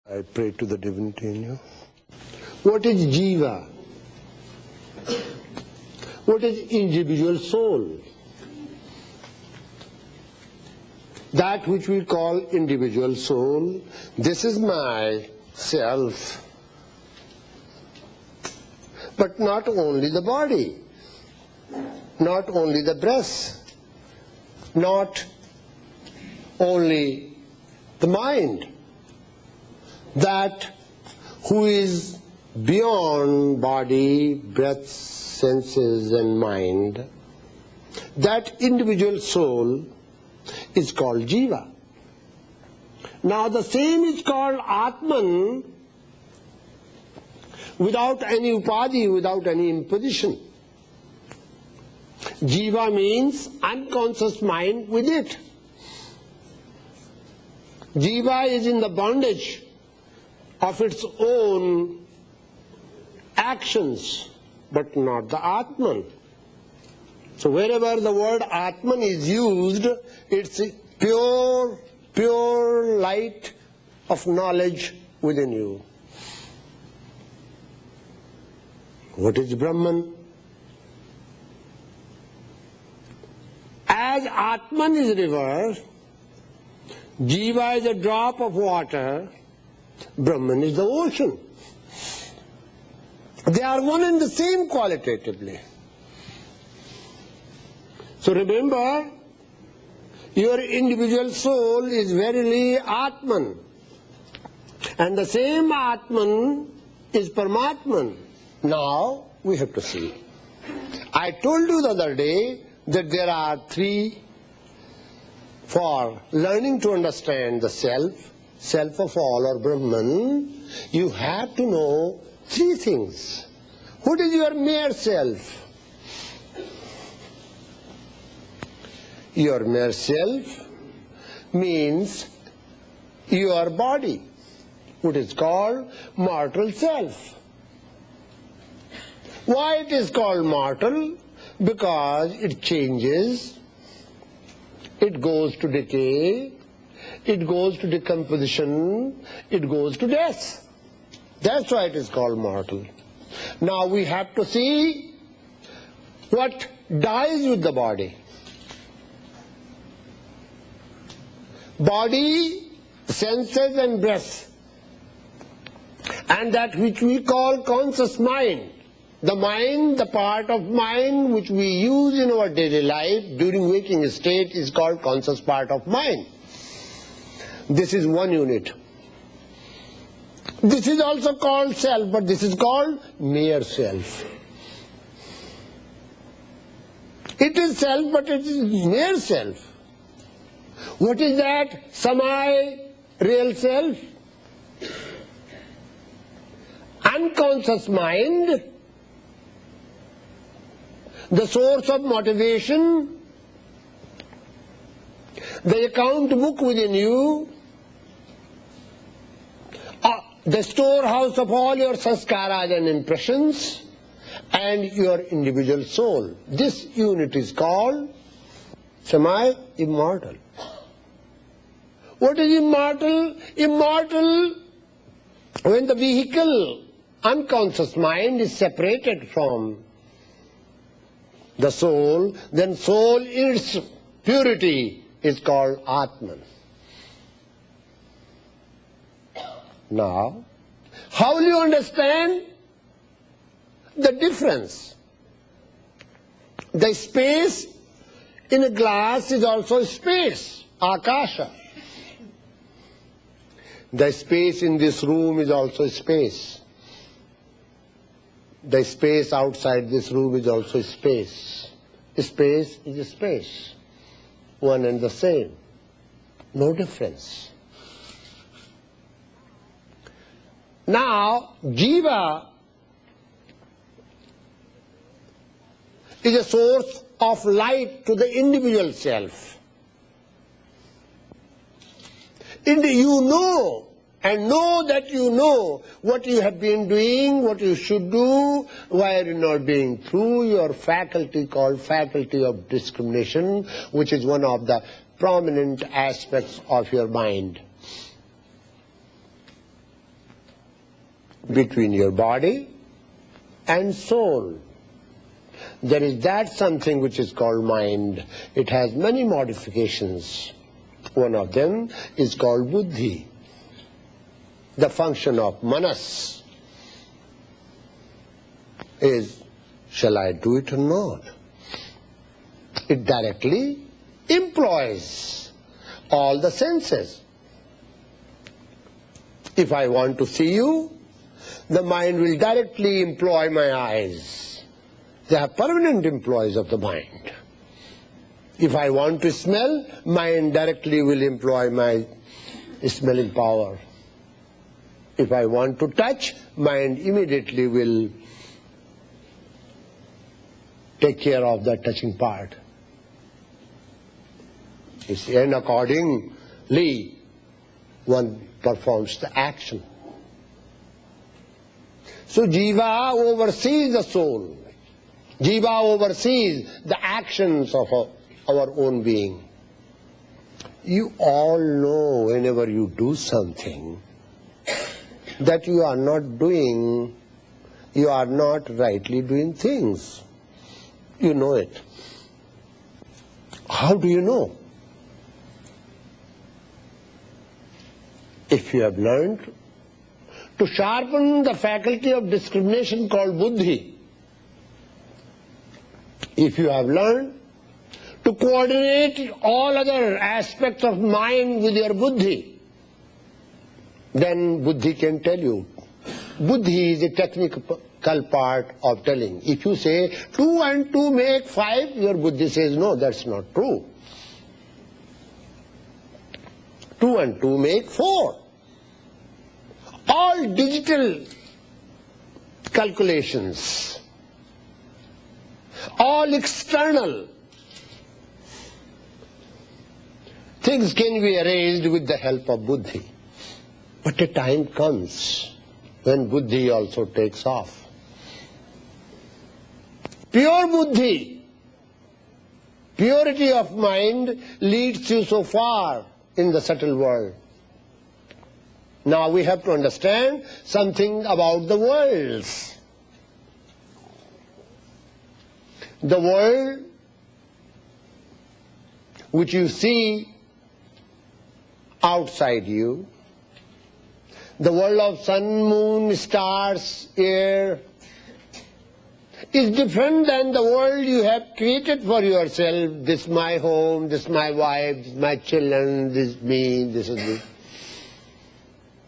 I pray to the divinity in you. What is jiva? What is individual soul? That which we call individual soul, this is my self. But not only the body, not only the breath, not only the mind. That who is beyond body, breath, senses and mind, that individual soul is called jiva. Now the same is called Atman without any upadhi, without any imposition. Jiva means unconscious mind with it. Jiva is in the bondage of its own actions, but not the Atman. So wherever the word Atman is used, it's pure light of knowledge within you. What is Brahman? As Atman is river, Jiva is a drop of water, Brahman is the ocean. They are one and the same qualitatively. So remember, your individual soul is verily Atman. And the same Atman is Paramatman. Now we have to see. I told you the other day that there are three, for learning to understand the self, self of all or Brahman, you have to know three things. What is your mere self? Your mere self means your body, what is called mortal self. Why it is called mortal? Because it changes, it goes to decay, it goes to decomposition, it goes to death. That's why it is called mortal. Now we have to see what dies with the body. Body, senses and breath, and that which we call conscious mind. The mind, the part of mind which we use in our daily life during waking state is called conscious part of mind. This is one unit. This is also called self, but this is called mere self. It is self, but it is mere self. What is that semi-real self? Unconscious mind, the source of motivation, the account book within you, the storehouse of all your sanskaras and impressions, and your individual soul. This unit is called semi-immortal. What is immortal? Immortal, when the vehicle, unconscious mind, is separated from the soul, then soul in its purity is called Atman. Now, how will you understand the difference? The space in a glass is also space, akasha. The space in this room is also space. The space outside this room is also space. Space is space, one and the same, no difference. Now, jiva is a source of light to the individual self. And you know, and know that you know what you have been doing, what you should do, why you are not being through your faculty called faculty of discrimination, which is one of the prominent aspects of your mind. between your body and soul. There is that something which is called mind. It has many modifications. One of them is called buddhi, the function of manas is, shall I do it or not? It directly employs all the senses. If I want to see you, the mind will directly employ my eyes. They are permanent employees of the mind. If I want to smell, mind directly will employ my smelling power. If I want to touch, mind immediately will take care of the touching part. You see, and accordingly, one performs the action. So Jiva oversees the soul. Jiva oversees the actions of our own being. You all know whenever you do something that you are not rightly doing things. You know it. How do you know? If you have learned to sharpen the faculty of discrimination called buddhi, if you have learned to coordinate all other aspects of mind with your buddhi, then buddhi can tell you. Buddhi is a technical part of telling. If you say 2 and 2 make 5, your buddhi says no, that's not true. 2 and 2 make 4. All digital calculations, all external things can be arranged with the help of buddhi. But a time comes when buddhi also takes off. Pure buddhi, purity of mind leads you so far in the subtle world. Now we have to understand something about the worlds. The world which you see outside you, the world of sun, moon, stars, air, is different than the world you have created for yourself. This is my home, this is my wife, this is my children, this is me, this is me.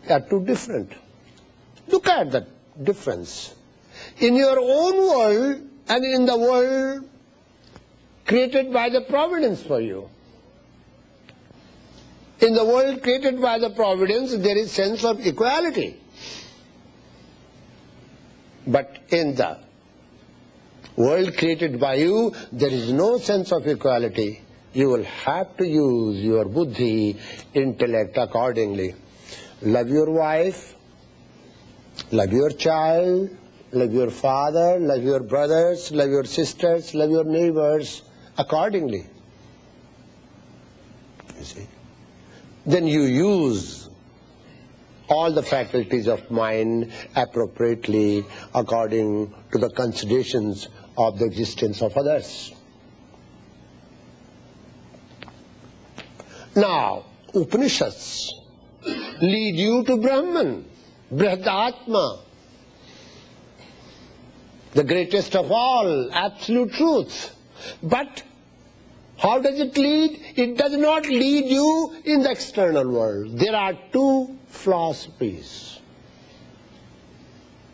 They are too different. Look at the difference. In your own world and in the world created by the providence for you. In the world created by the providence, there is sense of equality. But in the world created by you, there is no sense of equality. You will have to use your buddhi, intellect accordingly. Love your wife, love your child, love your father, love your brothers, love your sisters, love your neighbors accordingly. You see? Then you use all the faculties of mind appropriately according to the considerations of the existence of others. Now, Upanishads lead you to Brahman, Brihadatma, the greatest of all, absolute truth. But how does it lead? It does not lead you in the external world. There are two philosophies.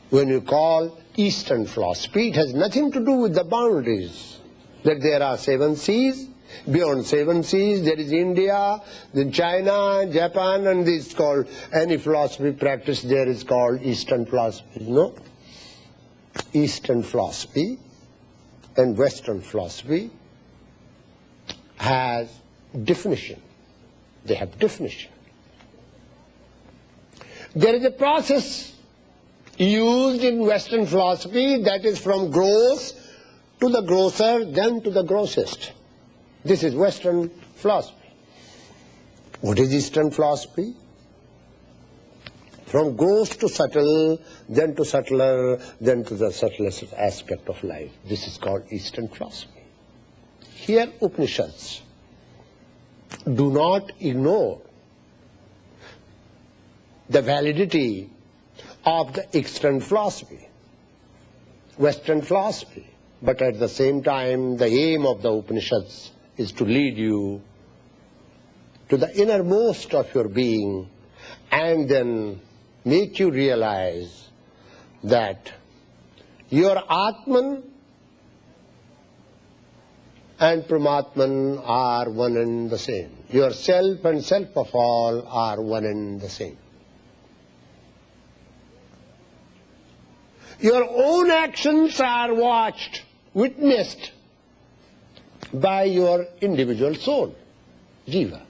When you call Eastern philosophy, it has nothing to do with the boundaries. That there are 7 seas. Beyond 7 seas, there is India, then China, Japan, and this is called, any philosophy practice there is called Eastern philosophy. No. Eastern philosophy and Western philosophy has definition. They have definition. There is a process used in Western philosophy that is from gross to the grosser, then to the grossest. This is Western philosophy. What is Eastern philosophy? from gross to subtle, then to subtler, then to the subtlest aspect of life. This is called Eastern philosophy. Here Upanishads do not ignore the validity of the Eastern philosophy, Western philosophy. But at the same time, the aim of the Upanishads is to lead you to the innermost of your being and then make you realize that your Atman and Paramatman are one and the same. Your self and self of all are one and the same. Your own actions are watched, witnessed by your individual soul, jiva.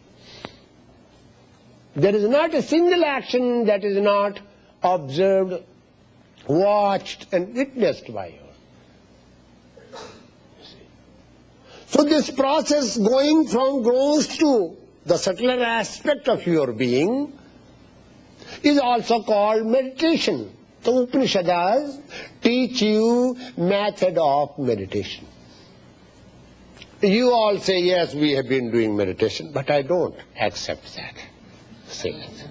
There is not a single action that is not observed, watched and witnessed by you. So this process going from gross to the subtler aspect of your being is also called meditation. The Upanishads teach you method of meditation. You all say, yes, we have been doing meditation, but I don't accept that. Say it.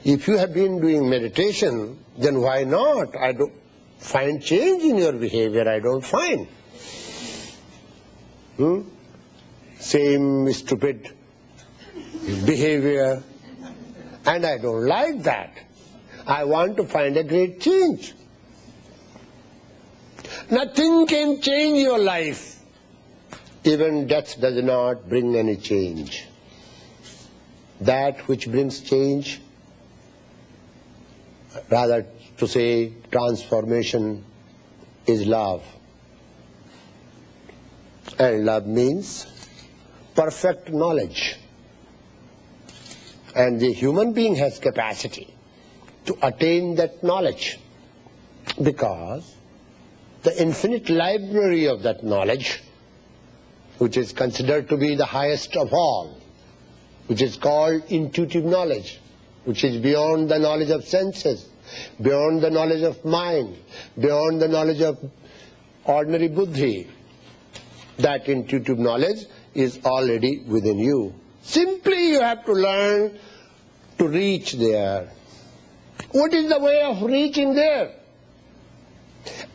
If you have been doing meditation, then why not? I don't find change in your behavior, I don't find. Same stupid behavior, and I don't like that. I want to find a great change. Nothing can change your life. Even death does not bring any change. That which brings change, rather to say transformation, is love. And love means perfect knowledge. And the human being has capacity to attain that knowledge, because the infinite library of that knowledge, which is considered to be the highest of all, which is called intuitive knowledge, which is beyond the knowledge of senses, beyond the knowledge of mind, beyond the knowledge of ordinary buddhi, that intuitive knowledge is already within you. Simply you have to learn to reach there. What is the way of reaching there?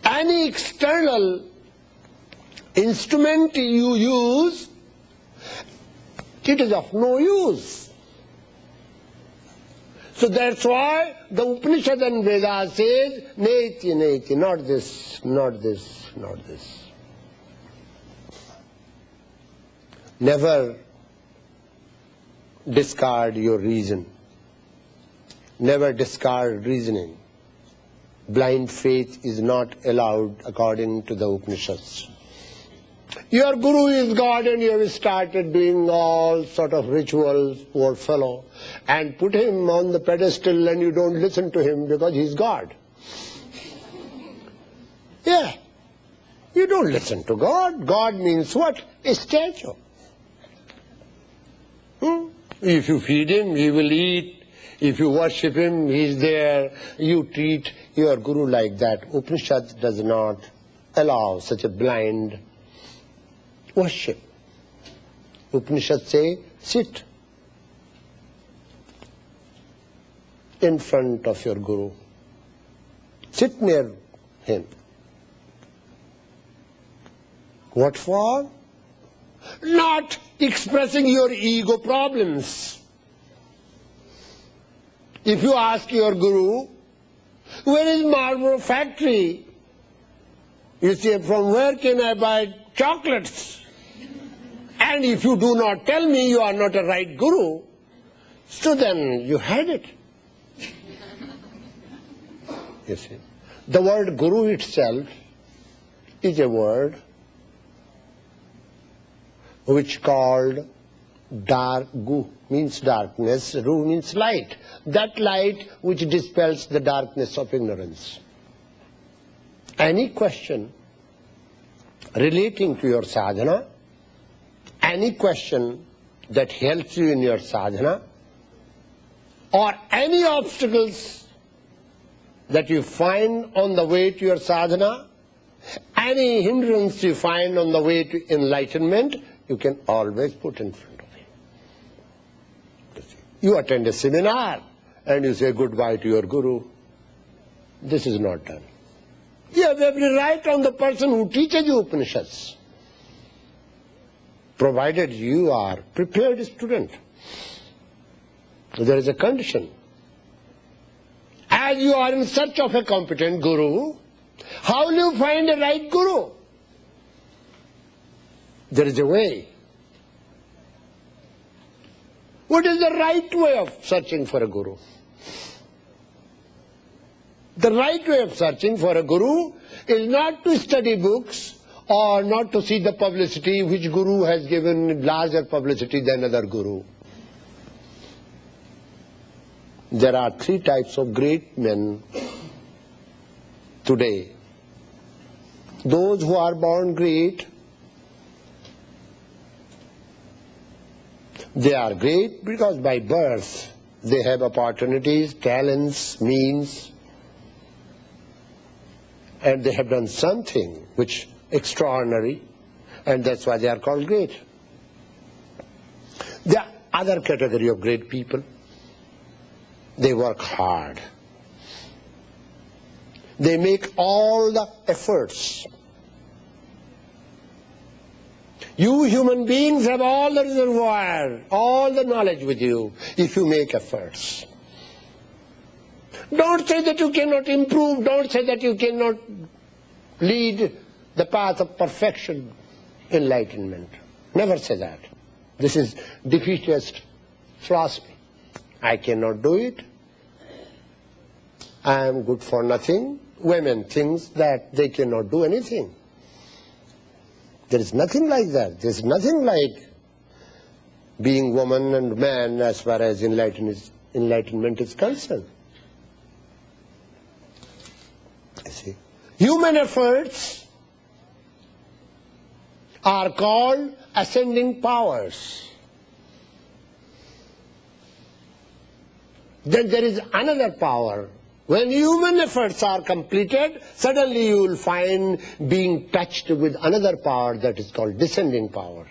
Any external instrument you use, it is of no use. So that's why the Upanishad and Vedas says, neti, neti, not this, not this, not this. Never discard your reason. Never discard reasoning. Blind faith is not allowed according to the Upanishads. Your guru is God and you have started doing all sort of rituals, poor fellow, and put him on the pedestal and you don't listen to him because he's God. Yeah, you don't listen to God. God means what? A statue. If you feed him, he will eat. If you worship him, he is there. You treat your guru like that. Upanishad does not allow such a blind worship. Upanishads say, sit in front of your guru. Sit near him. What for? Not expressing your ego problems. If you ask your guru, where is Marlboro factory? You say, from where can I buy chocolates? And if you do not tell me, you are not a right guru. So then you had it. You see, the word guru itself is a word which called dark gu means darkness, ru means light. That light which dispels the darkness of ignorance. Any question relating to your sadhana, any question that helps you in your sadhana, or any obstacles that you find on the way to your sadhana, any hindrance you find on the way to enlightenment, you can always put in front of him. You attend a seminar and you say goodbye to your guru. This is not done. You have every right on the person who teaches you Upanishads, provided you are prepared student. There is a condition. As you are in search of a competent guru, how will you find a right guru? There is a way. What is the right way of searching for a guru? The right way of searching for a guru is not to study books or not to see the publicity which guru has given larger publicity than other guru. There are three types of great men today. Those who are born great, they are great because by birth they have opportunities, talents, means, and they have done something which extraordinary, and that's why they are called great. The other category of great people, they work hard. They make all the efforts. You human beings have all the reservoir, all the knowledge with you, if you make efforts. Don't say that you cannot improve, don't say that you cannot lead the path of perfection, enlightenment. Never say that. This is defeatist philosophy. I cannot do it. I am good for nothing. Women think that they cannot do anything. There is nothing like that. There is nothing like being woman and man as far as enlightenment is concerned. I see. Human efforts are called ascending powers. Then there is another power. When human efforts are completed, suddenly you will find being touched with another power that is called descending power,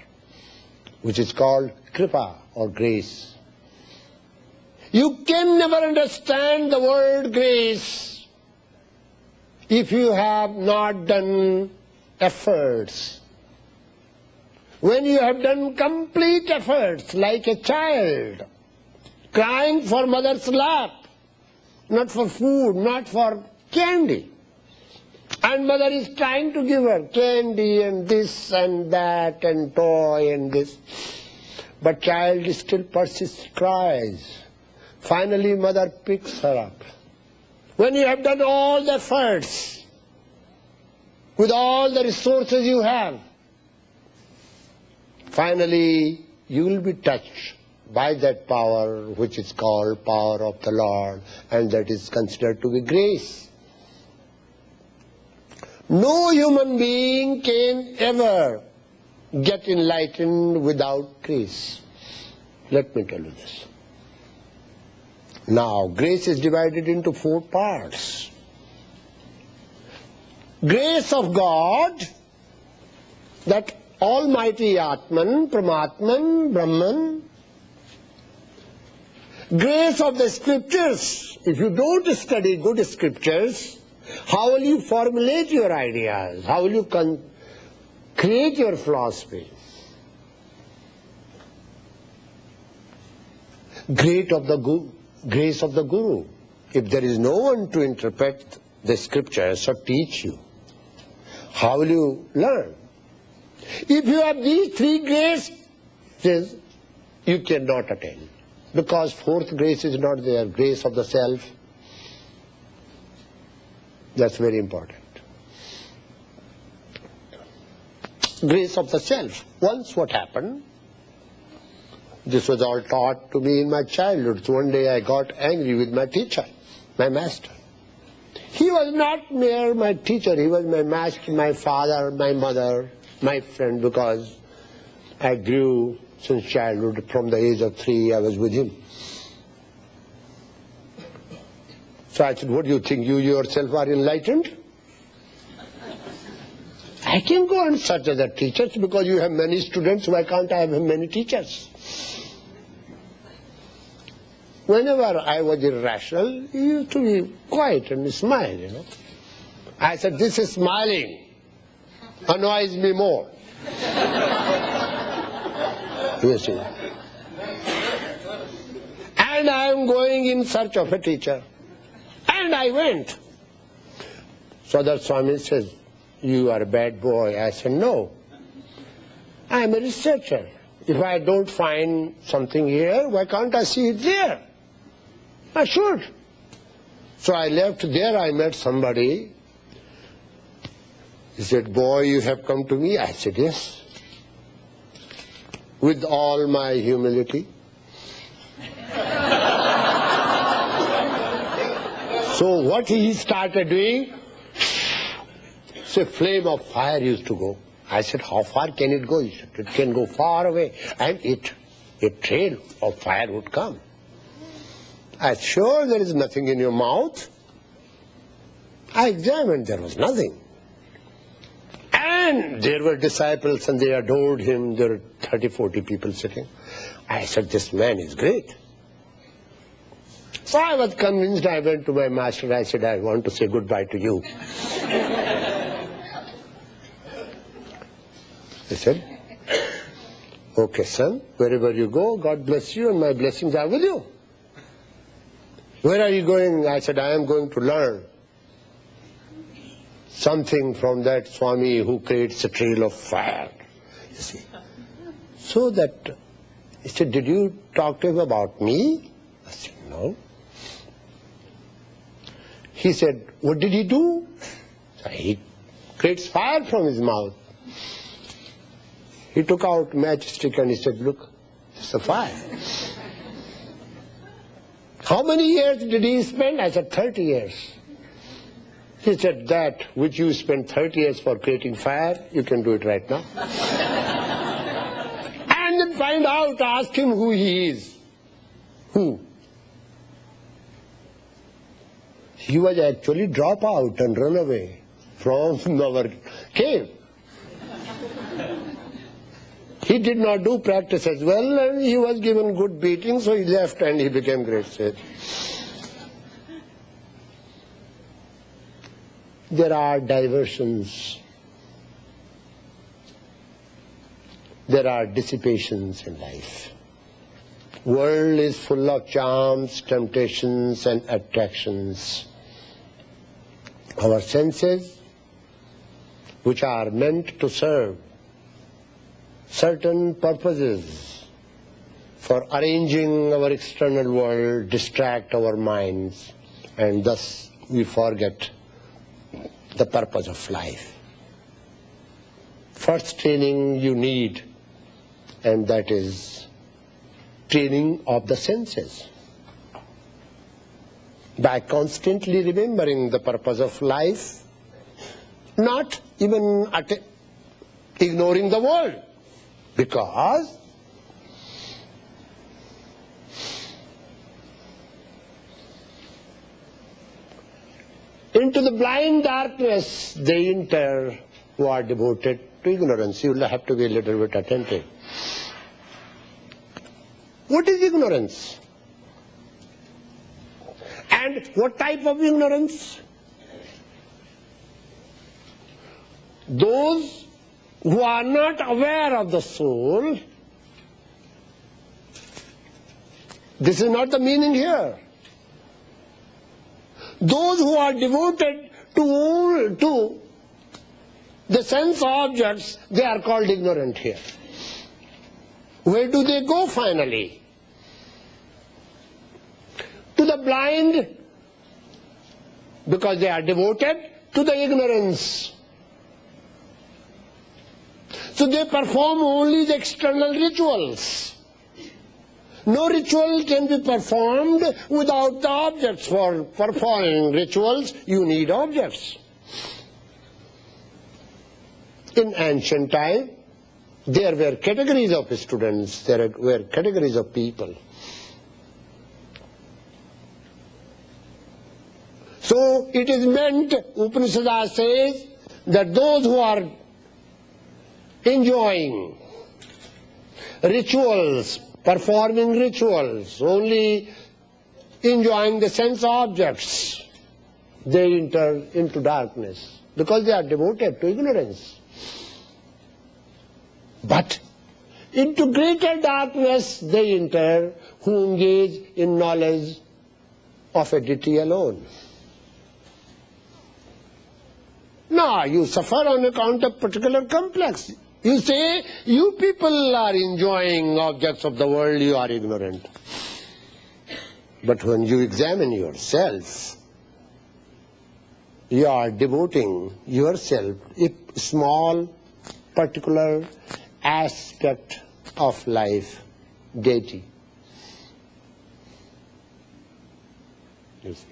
which is called kripa or grace. You can never understand the word grace if you have not done efforts. When you have done complete efforts, like a child, crying for mother's lap, not for food, not for candy. And mother is trying to give her candy and this and that and toy and this. But child still persists, cries. Finally mother picks her up. When you have done all the efforts, with all the resources you have, finally you will be touched by that power which is called power of the Lord, and that is considered to be grace. No human being can ever get enlightened without grace. Let me tell you this. Now, grace is divided into 4 parts. Grace of God, that Almighty Atman, Paramatman, Brahman. Grace of the scriptures. If you don't study good scriptures, how will you formulate your ideas? How will you create your philosophy? Grace of the Guru. If there is no one to interpret the scriptures or teach you, how will you learn? If you have these 3 graces, you cannot attain. Because 4th grace is not there, grace of the self. That's very important. Grace of the self. Once what happened, this was all taught to me in my childhood. So one day I got angry with my teacher, my master. He was not mere my teacher, he was my master, my father, my mother, my friend, because I grew since childhood. From the age of 3 I was with him. So I said, what do you think? You yourself are enlightened? I can go and search other teachers because you have many students. Why can't I have many teachers? Whenever I was irrational, he used to be quiet and smile, you know. I said, this is smiling annoys me more. You see. And I am going in search of a teacher. And I went. So that Swami says, you are a bad boy. I said, no. I am a researcher. If I don't find something here, why can't I see it there? I should. So I left there, I met somebody. He said, boy, you have come to me? I said, yes. With all my humility. So what he started doing, a flame of fire used to go. I said, how far can it go? He said, it can go far away. And a trail of fire would come. I said, sure, there is nothing in your mouth. I examined, there was nothing. And there were disciples and they adored him. There were 30, 40 people sitting. I said, this man is great. So I was convinced. I went to my master. I said, I want to say goodbye to you. He said, okay, son, wherever you go, God bless you and my blessings are with you. Where are you going? I said, I am going to learn something from that Swami who creates a trail of fire. You see. So that, he said, did you talk to him about me? I said, no. He said, what did he do? He creates fire from his mouth. He took out matchstick and he said, look, it's a fire. How many years did he spend? I said, 30 years. He said, that which you spent 30 years for creating fire, you can do it right now. And then find out, ask him who he is. Who? He was actually drop out and run away from our cave. He did not do practice as well, and he was given good beating, so he left and he became great sage. There are diversions. There are dissipations in life. World is full of charms, temptations, and attractions. Our senses, which are meant to serve certain purposes for arranging our external world, distract our minds, and thus we forget the purpose of life. First training you need, and that is training of the senses. By constantly remembering the purpose of life, not even ignoring the world, because into the blind darkness they enter who are devoted to ignorance. You will have to be a little bit attentive. What is ignorance? And what type of ignorance? Those who are not aware of the soul. This is not the meaning here. Those who are devoted to the sense objects, they are called ignorant here. Where do they go finally? To the blind, because they are devoted to the ignorance. So they perform only the external rituals. No ritual can be performed without the objects. For performing rituals, you need objects. In ancient time, there were categories of students, there were categories of people. So it is meant, Upanishad says, that those who are enjoying rituals, performing rituals, only enjoying the sense objects, they enter into darkness because they are devoted to ignorance. But into greater darkness they enter who engage in knowledge of a deity alone. Now you suffer on account of particular complex. You say, you people are enjoying objects of the world, you are ignorant. But when you examine yourself, you are devoting yourself a small, particular aspect of life, deity. You see.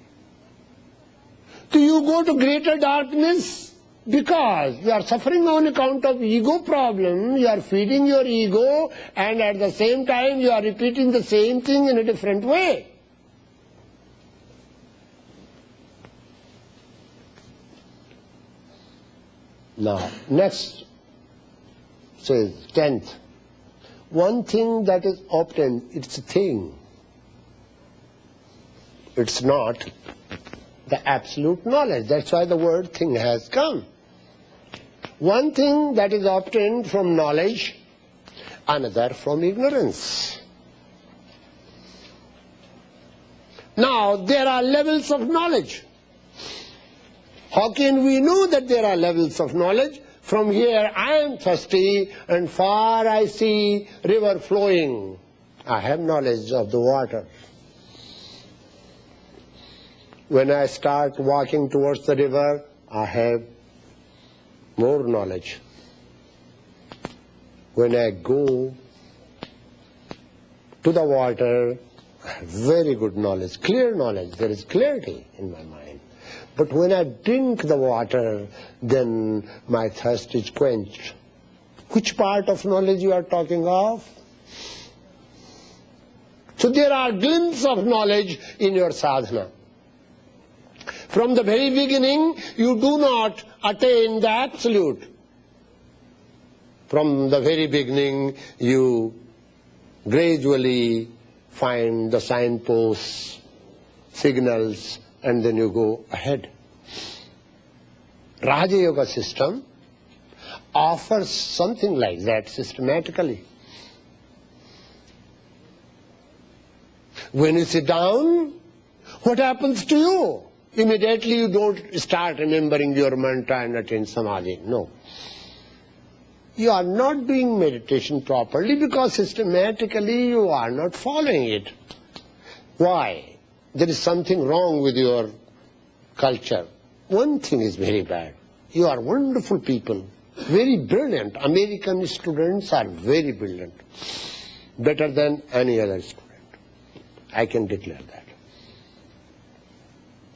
Do you go to greater darkness? Because you are suffering on account of ego problem, you are feeding your ego, and at the same time you are repeating the same thing in a different way. Now, next says, 10th, one thing that is obtained, it's a thing. It's not the absolute knowledge. That's why the word thing has come. One thing that is obtained from knowledge, another from ignorance. Now, there are levels of knowledge. How can we know that there are levels of knowledge? From here I am thirsty and far I see river flowing. I have knowledge of the water. When I start walking towards the river, I have more knowledge. When I go to the water, I have very good knowledge, clear knowledge. There is clarity in my mind. But when I drink the water, then my thirst is quenched. Which part of knowledge you are talking of? So there are glimpses of knowledge in your sadhana. From the very beginning, you do not attain the absolute. From the very beginning, you gradually find the signposts, signals, and then you go ahead. Raja Yoga system offers something like that systematically. When you sit down, what happens to you? Immediately you don't start remembering your mantra and attain samadhi. No. You are not doing meditation properly because systematically you are not following it. Why? There is something wrong with your culture. One thing is very bad. You are wonderful people, very brilliant. American students are very brilliant, better than any other student. I can declare that.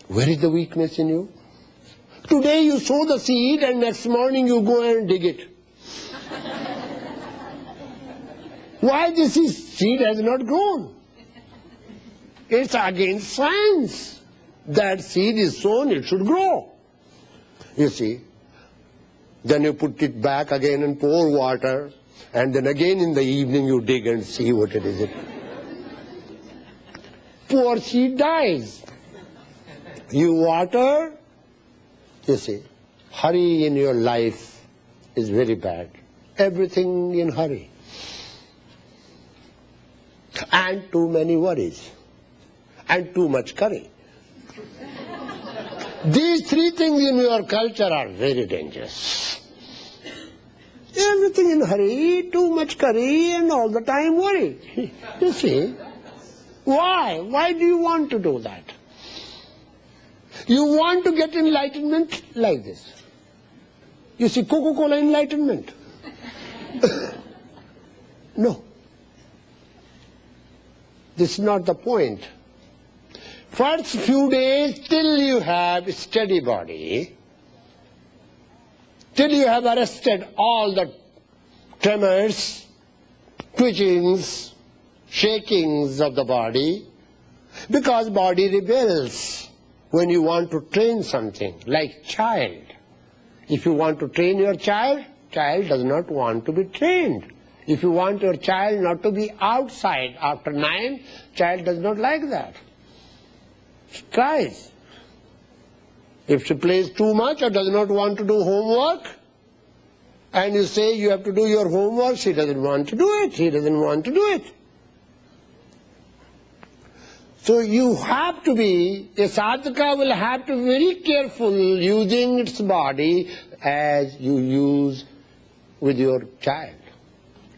Where is the weakness in you? Today you sow the seed and next morning you go and dig it. Why this seed has not grown? It's against science. That seed is sown, it should grow. You see, then you put it back again and pour water, and then again in the evening you dig and see what it is. Poor seed dies. You water, you see, hurry in your life is very bad. Everything in hurry. And too many worries. And too much curry. These three things in your culture are very dangerous. Everything in hurry, too much curry, and all the time worry. You see? Why? Why do you want to do that? You want to get enlightenment like this. You see, Coca-Cola enlightenment. No. This is not the point. First few days, till you have steady body, till you have arrested all the tremors, twitchings, shakings of the body, because body rebels when you want to train something, like child. If you want to train your child, child does not want to be trained. If you want your child not to be outside after 9, child does not like that. She cries. If she plays too much or does not want to do homework, and you say you have to do your homework, she doesn't want to do it, he doesn't want to do it. So you have to be, a sadhaka will have to be very careful using its body as you use with your child.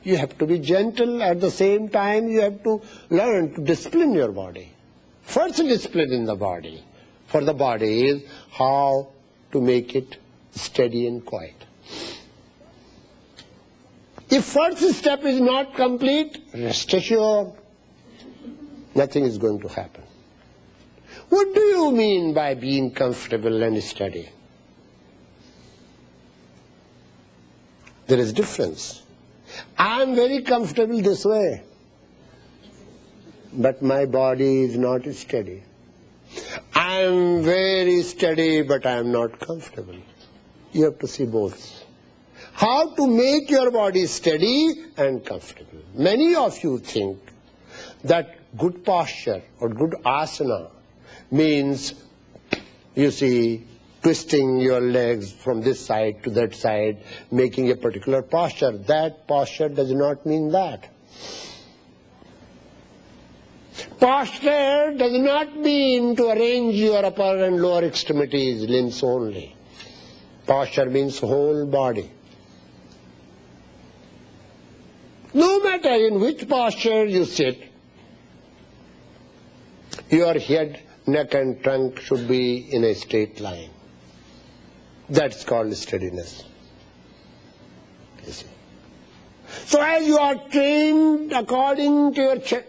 You have to be gentle, at the same time you have to learn to discipline your body. First discipline in the body for the body is how to make it steady and quiet. If first step is not complete, rest assured, nothing is going to happen. What do you mean by being comfortable and steady? There is difference. I am very comfortable this way, but my body is not steady. I am very steady, but I am not comfortable. You have to see both. How to make your body steady and comfortable. Many of you think that good posture or good asana means, you see, twisting your legs from this side to that side, making a particular posture. That posture does not mean that. Posture does not mean to arrange your upper and lower extremities, limbs only. Posture means whole body. No matter in which posture you sit, your head, neck and trunk should be in a straight line. That's called steadiness. You see. So as you are trained according to your,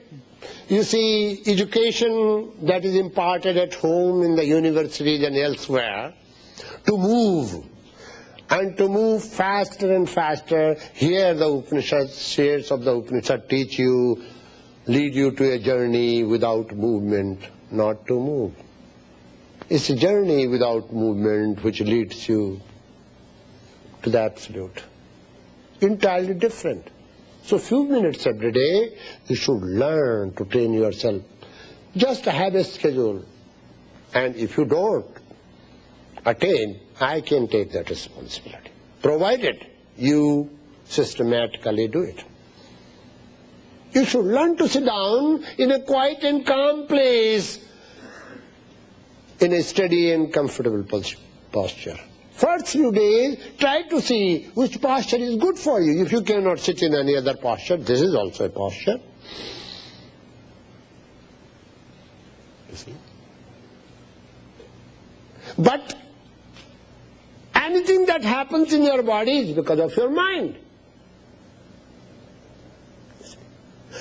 you see, education that is imparted at home, in the universities and elsewhere, to move, and to move faster and faster. Here the Upanishads, shares of the Upanishad teach you, lead you to a journey without movement, not to move. It's a journey without movement which leads you to the absolute. Entirely different. So few minutes every day, you should learn to train yourself. Just have a schedule. And if you don't attain, I can take that responsibility, provided you systematically do it. You should learn to sit down in a quiet and calm place, in a steady and comfortable posture. First few days, try to see which posture is good for you. If you cannot sit in any other posture, this is also a posture. You see? But anything that happens in your body is because of your mind.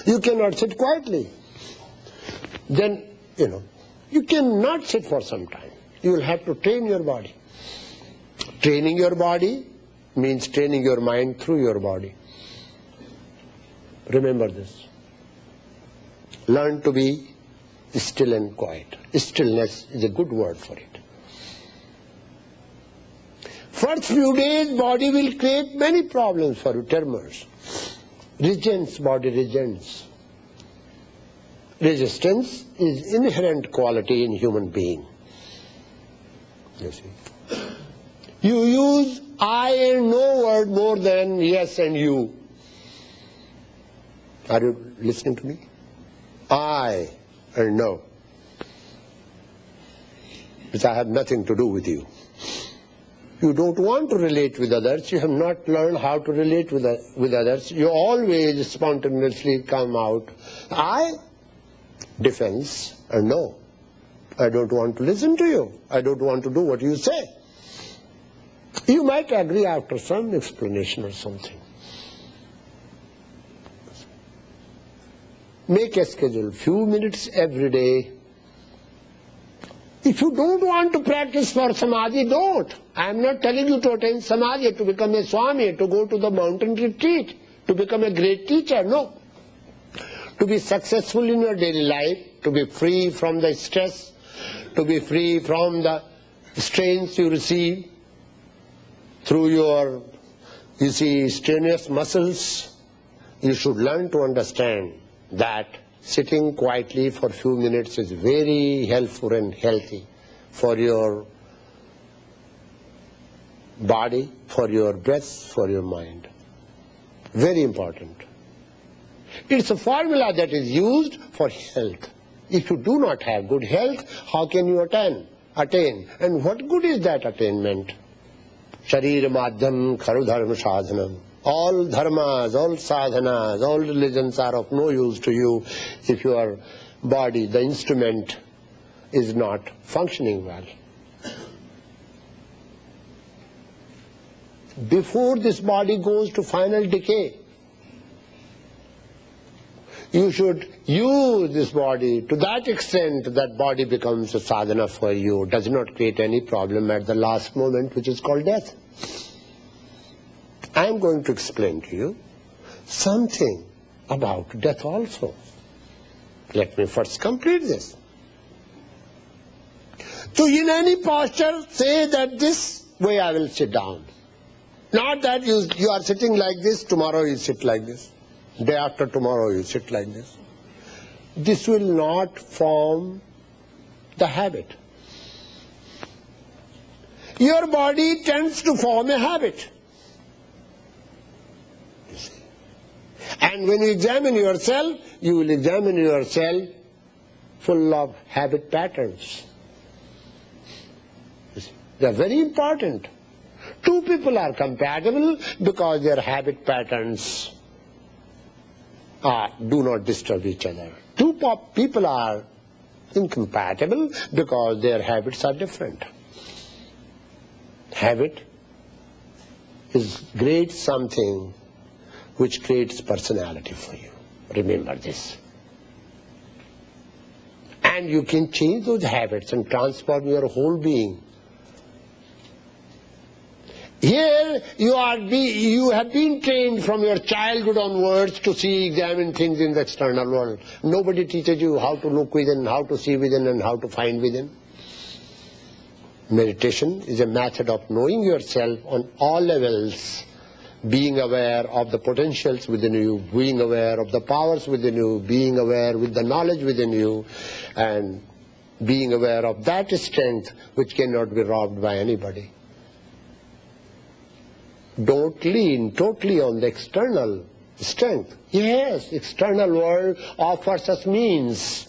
You cannot sit quietly. Then, you cannot sit for some time. You will have to train your body. Training your body means training your mind through your body. Remember this. Learn to be still and quiet. Stillness is a good word for it. First few days, body will create many problems for you, tremors. Regents, body regents. Resistance is inherent quality in human being. You see. You use I and no word more than yes and you. Are you listening to me? I and no. Because I have nothing to do with you. You don't want to relate with others. You have not learned how to relate with others. You always spontaneously come out. I, defense, and no. I don't want to listen to you. I don't want to do what you say. You might agree after some explanation or something. Make a schedule, few minutes every day. If you don't want to practice for samadhi, don't. I am not telling you to attain samadhi, to become a Swami, to go to the mountain retreat, to become a great teacher. No. To be successful in your daily life, to be free from the stress, to be free from the strains you receive through your, strenuous muscles, you should learn to understand that sitting quietly for a few minutes is very helpful and healthy for your body, for your breath, for your mind. Very important. It's a formula that is used for health. If you do not have good health, how can you attain? And what good is that attainment? Sharira madhyam kharu dharma sadhanam. All dharmas, all sadhanas, all religions are of no use to you if your body, the instrument, is not functioning well. Before this body goes to final decay, you should use this body to that extent that body becomes a sadhana for you, does not create any problem at the last moment, which is called death. I am going to explain to you something about death also. Let me first complete this. So in any posture, say that this way I will sit down. Not that you are sitting like this, tomorrow you sit like this. Day after tomorrow you sit like this. This will not form the habit. Your body tends to form a habit. You see. And when you examine yourself, you will examine yourself full of habit patterns. You see. They are very important. Two people are compatible because their habit patterns do not disturb each other. Two people are incompatible because their habits are different. Habit is great something which creates personality for you. Remember this. And you can change those habits and transform your whole being. Here you have been trained from your childhood onwards to examine things in the external world. Nobody teaches you how to look within, how to see within, and how to find within. Meditation is a method of knowing yourself on all levels, being aware of the potentials within you, being aware of the powers within you, being aware with the knowledge within you, and being aware of that strength which cannot be robbed by anybody. Don't lean totally on the external strength. Yes, external world offers us means.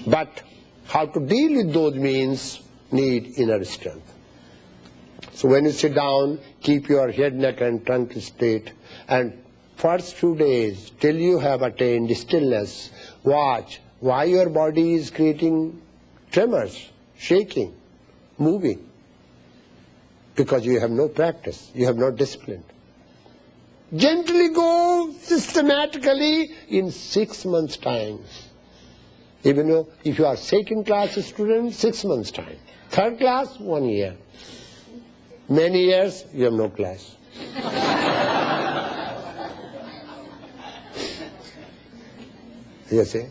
But how to deal with those means need inner strength. So when you sit down, keep your head, neck and trunk straight. And first few days, till you have attained stillness, watch why your body is creating tremors, shaking, moving. Because you have no practice, you have no discipline. Gently go systematically in 6 months' time. Even though if you are second class student, 6 months' time. Third class, 1 year. Many years, you have no class. You see?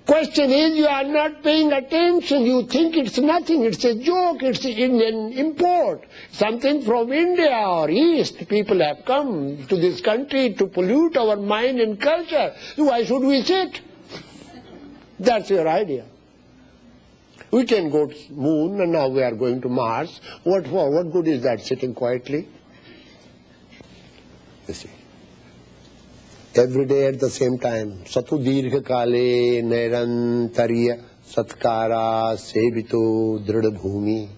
Question is, you are not paying attention. You think it's nothing. It's a joke. It's an import. Something from India or East. People have come to this country to pollute our mind and culture. Why should we sit? That's your idea. We can go to moon and now we are going to Mars. What for? What good is that sitting quietly? You see. Every day at the same time. Satu dirgha kale nairantarya satkara sevito dhrida bhumi.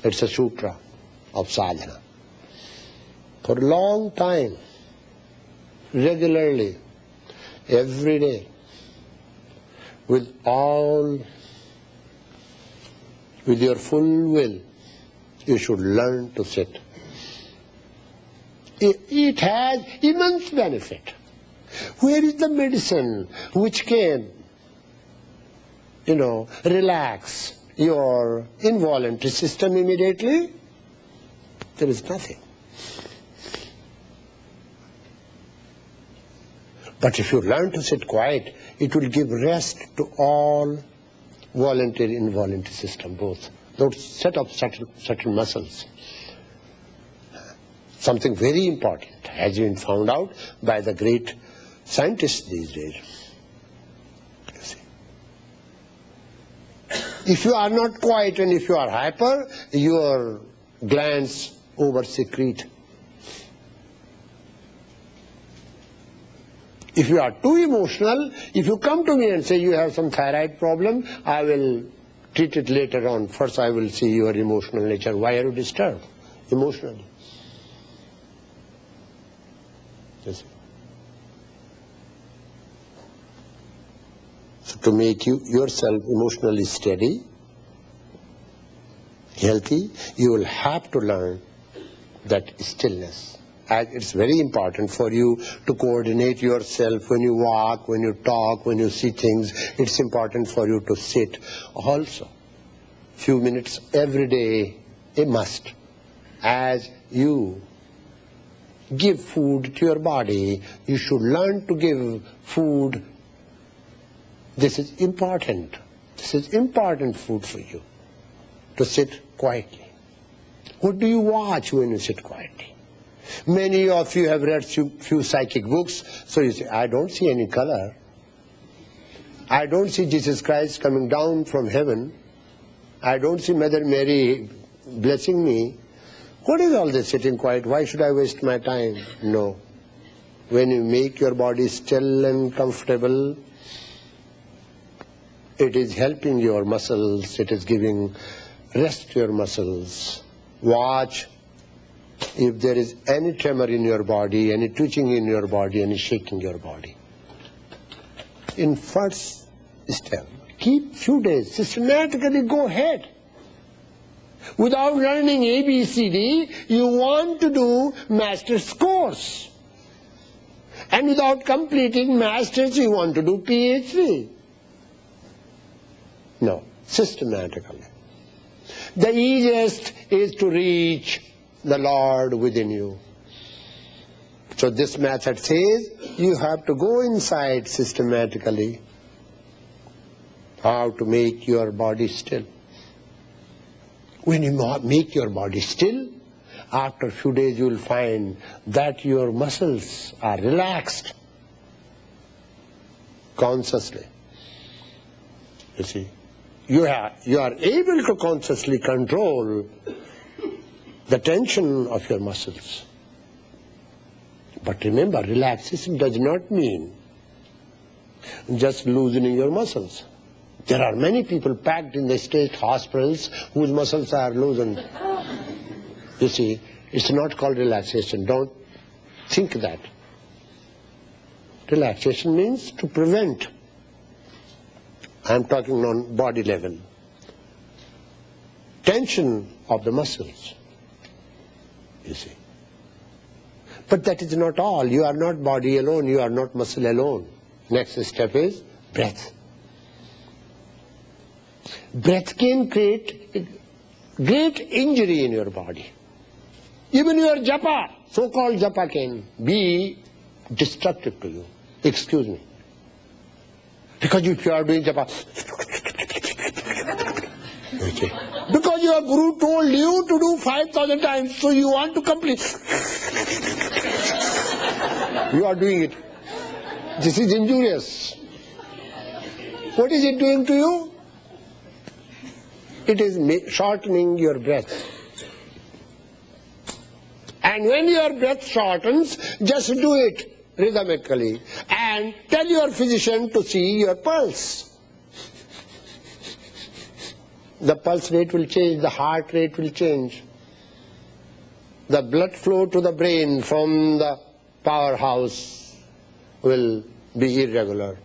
It's a sutra of sadhana. For a long time, regularly, every day, with your full will, you should learn to sit. It has immense benefit. Where is the medicine which can, relax your involuntary system immediately? There is nothing. But if you learn to sit quiet, it will give rest to all voluntary, involuntary system, both. Those set of subtle muscles. Something very important has been found out by the great scientists these days. You see. If you are not quiet and if you are hyper, your glands over-secrete. If you are too emotional, if you come to me and say you have some thyroid problem, I will treat it later on. First I will see your emotional nature. Why are you disturbed emotionally? Yes. So to make yourself emotionally steady, healthy, you will have to learn that stillness. And it's very important for you to coordinate yourself when you walk, when you talk, when you see things. It's important for you to sit also. Few minutes every day, a must. As you give food to your body, you should learn to give food. This is important. This is important food for you, to sit quietly. What do you watch when you sit quietly? Many of you have read few psychic books, so you say, I don't see any color. I don't see Jesus Christ coming down from heaven. I don't see Mother Mary blessing me. What is all this sitting quiet? Why should I waste my time? No. When you make your body still and comfortable, it is helping your muscles, it is giving rest to your muscles. Watch if there is any tremor in your body, any twitching in your body, any shaking your body. In first step, keep few days, systematically go ahead. Without learning ABCD, you want to do master's course. And without completing master's, you want to do PhD. No, systematically. The easiest is to reach the Lord within you. So this method says you have to go inside systematically. How to make your body still. When you make your body still, after a few days you will find that your muscles are relaxed consciously. You see, you are able to consciously control the tension of your muscles. But remember, relaxation does not mean just loosening your muscles. There are many people packed in the state hospitals whose muscles are loosened. You see, it's not called relaxation. Don't think that. Relaxation means to prevent. I'm talking on body level. Tension of the muscles. You see. But that is not all. You are not body alone. You are not muscle alone. Next step is breath. Breath can create great injury in your body. Even your japa, so-called japa, can be destructive to you. Excuse me. Because if you are doing japa, okay. Because your guru told you to do 5,000 times, so you want to complete. You are doing it. This is injurious. What is it doing to you? It is shortening your breath. And when your breath shortens, just do it rhythmically. And tell your physician to see your pulse. The pulse rate will change, the heart rate will change. The blood flow to the brain from the powerhouse will be irregular.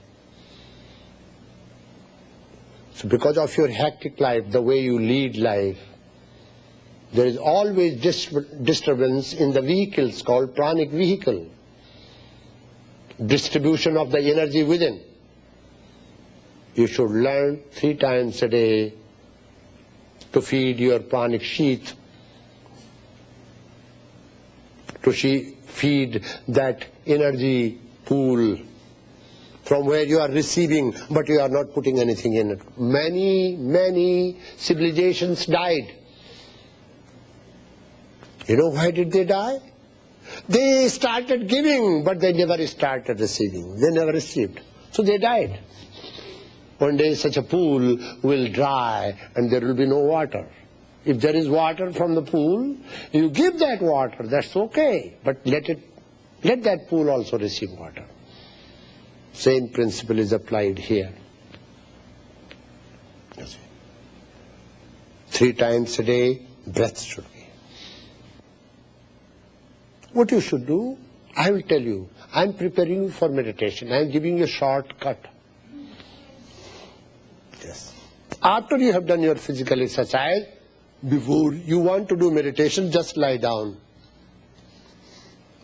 So because of your hectic life, the way you lead life, there is always disturbance in the vehicles called pranic vehicle. Distribution of the energy within. You should learn 3 times a day to feed your pranic sheath, to feed that energy pool from where you are receiving, but you are not putting anything in it. Many civilizations died. You know why did they die? They started giving, but they never started receiving. They never received. So they died. One day such a pool will dry and there will be no water. If there is water from the pool, you give that water, that's okay. But let that pool also receive water. Same principle is applied here. 3 times a day, breath should be. What you should do, I will tell you. I am preparing you for meditation. I am giving you a shortcut. Yes. After you have done your physical exercise, before you want to do meditation, just lie down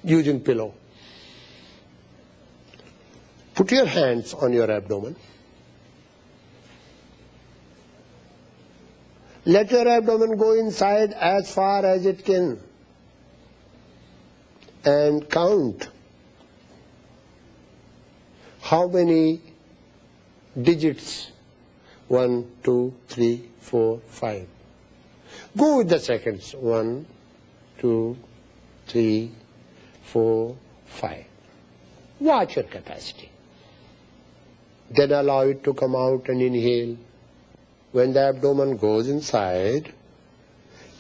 using pillow. Put your hands on your abdomen. Let your abdomen go inside as far as it can. And count how many digits. 1, 2, 3, 4, 5. Go with the seconds. 1, 2, 3, 4, 5. Watch your capacity. Then allow it to come out and inhale. When the abdomen goes inside,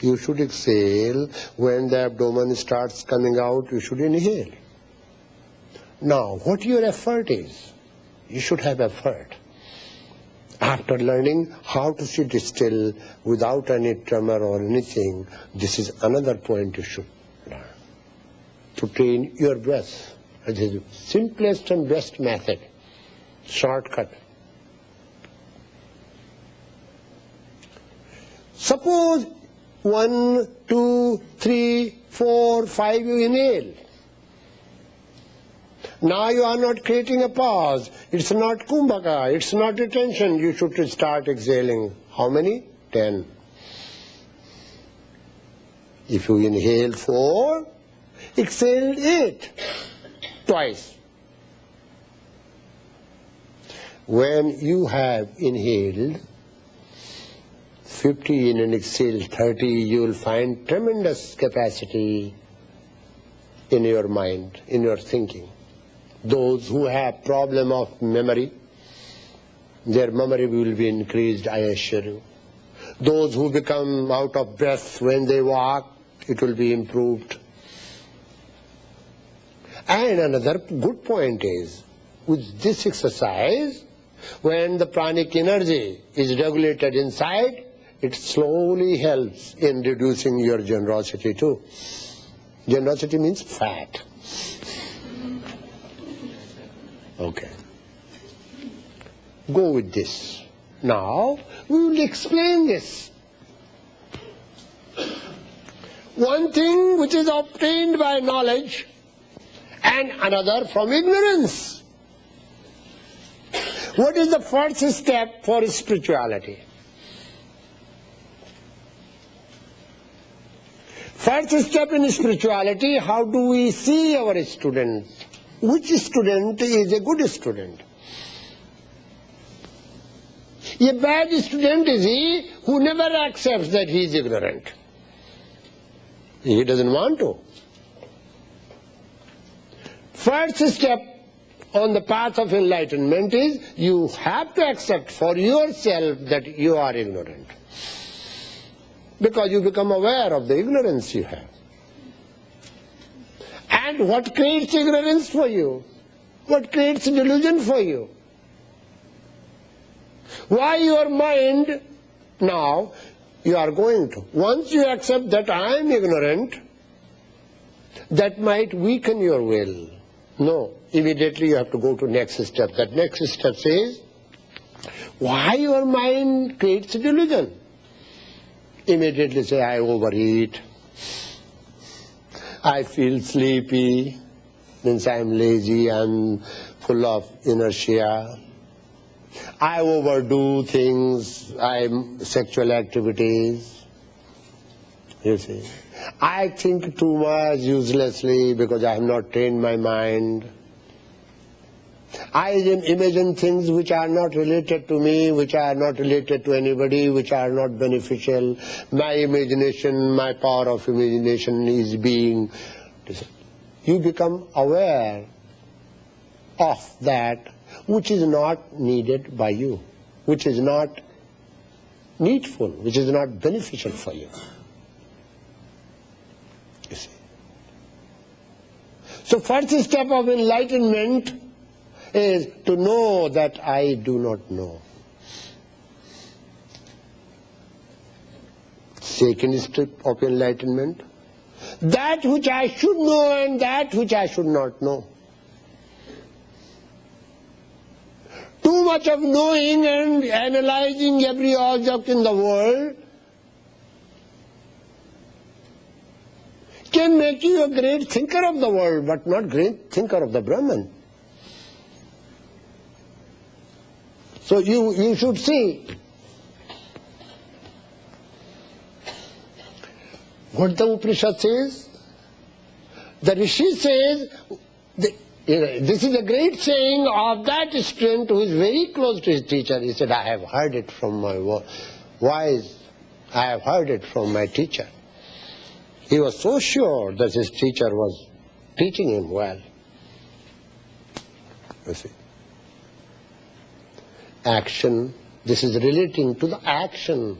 you should exhale. When the abdomen starts coming out, you should inhale. Now, what your effort is? You should have effort. After learning how to sit still without any tremor or anything, this is another point you should learn. To train your breath. It is the simplest and best method. Shortcut. Suppose 1, 2, 3, 4, 5 you inhale. Now you are not creating a pause. It's not kumbhaka. It's not retention. You should start exhaling. How many? 10. If you inhale 4, exhale 8. Twice. When you have inhaled 15 and exhaled 30, you will find tremendous capacity in your mind, in your thinking. Those who have problem of memory, their memory will be increased, I assure you. Those who become out of breath when they walk, it will be improved. And another good point is, with this exercise, when the pranic energy is regulated inside, it slowly helps in reducing your generosity too. Generosity means fat. Okay. Go with this. Now, we will explain this. One thing which is obtained by knowledge and another from ignorance. What is the first step for spirituality? First step in spirituality, how do we see our student? Which student is a good student? A bad student is he who never accepts that he is ignorant. He doesn't want to. First step on the path of enlightenment is you have to accept for yourself that you are ignorant. Because you become aware of the ignorance you have. And what creates ignorance for you? What creates delusion for you? Why your mind, now, you are going to. Once you accept that I am ignorant, that might weaken your will. No, immediately you have to go to next step. That next step says, why your mind creates delusion? Immediately say, I overeat, I feel sleepy, means I am lazy, I am full of inertia, I overdo things, I am sexual activities, you see. I think too much uselessly because I have not trained my mind. I imagine things which are not related to me, which are not related to anybody, which are not beneficial. My imagination, my power of imagination is being... You become aware of that which is not needed by you, which is not needful, which is not beneficial for you. You see. So first step of enlightenment is to know that I do not know. Second step of enlightenment, that which I should know and that which I should not know. Too much of knowing and analyzing every object in the world can make you a great thinker of the world, but not great thinker of the Brahman. So you should see what the Upanishad says. The Rishi says, this is a great saying of that student who is very close to his teacher. He said, I have heard it from my wise, I have heard it from my teacher. He was so sure that his teacher was teaching him well. You see. Action, this is relating to the action.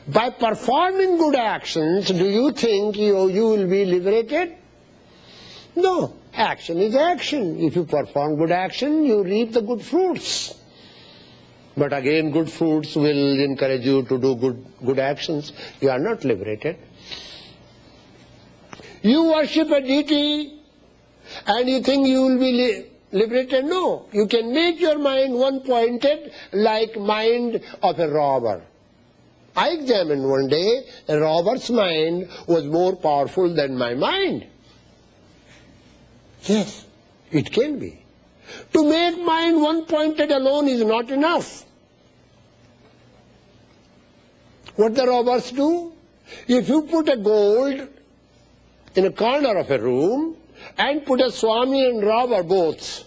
By performing good actions, do you think you will be liberated? No. Action is action. If you perform good action, you reap the good fruits. But again, good fruits will encourage you to do good actions. You are not liberated. You worship a deity and you think you will be liberated? No. You can make your mind one-pointed like mind of a robber. I examined one day, a robber's mind was more powerful than my mind. Yes, it can be. To make mind one-pointed alone is not enough. What the robbers do? If you put a gold in a corner of a room and put a Swami and robber both,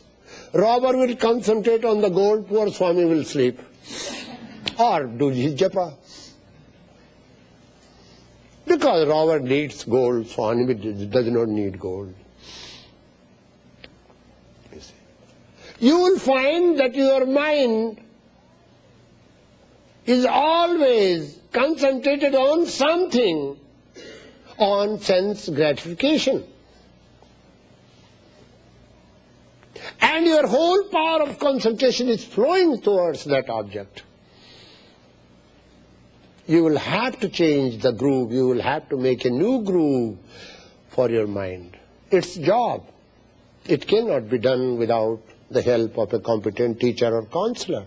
robber will concentrate on the gold, poor Swami will sleep. Or do his japa. Because robber needs gold, Swami does not need gold. You will find that your mind is always concentrated on something, on sense gratification. And your whole power of concentration is flowing towards that object. You will have to change the groove, you will have to make a new groove for your mind. It's job. It cannot be done without the help of a competent teacher or counselor.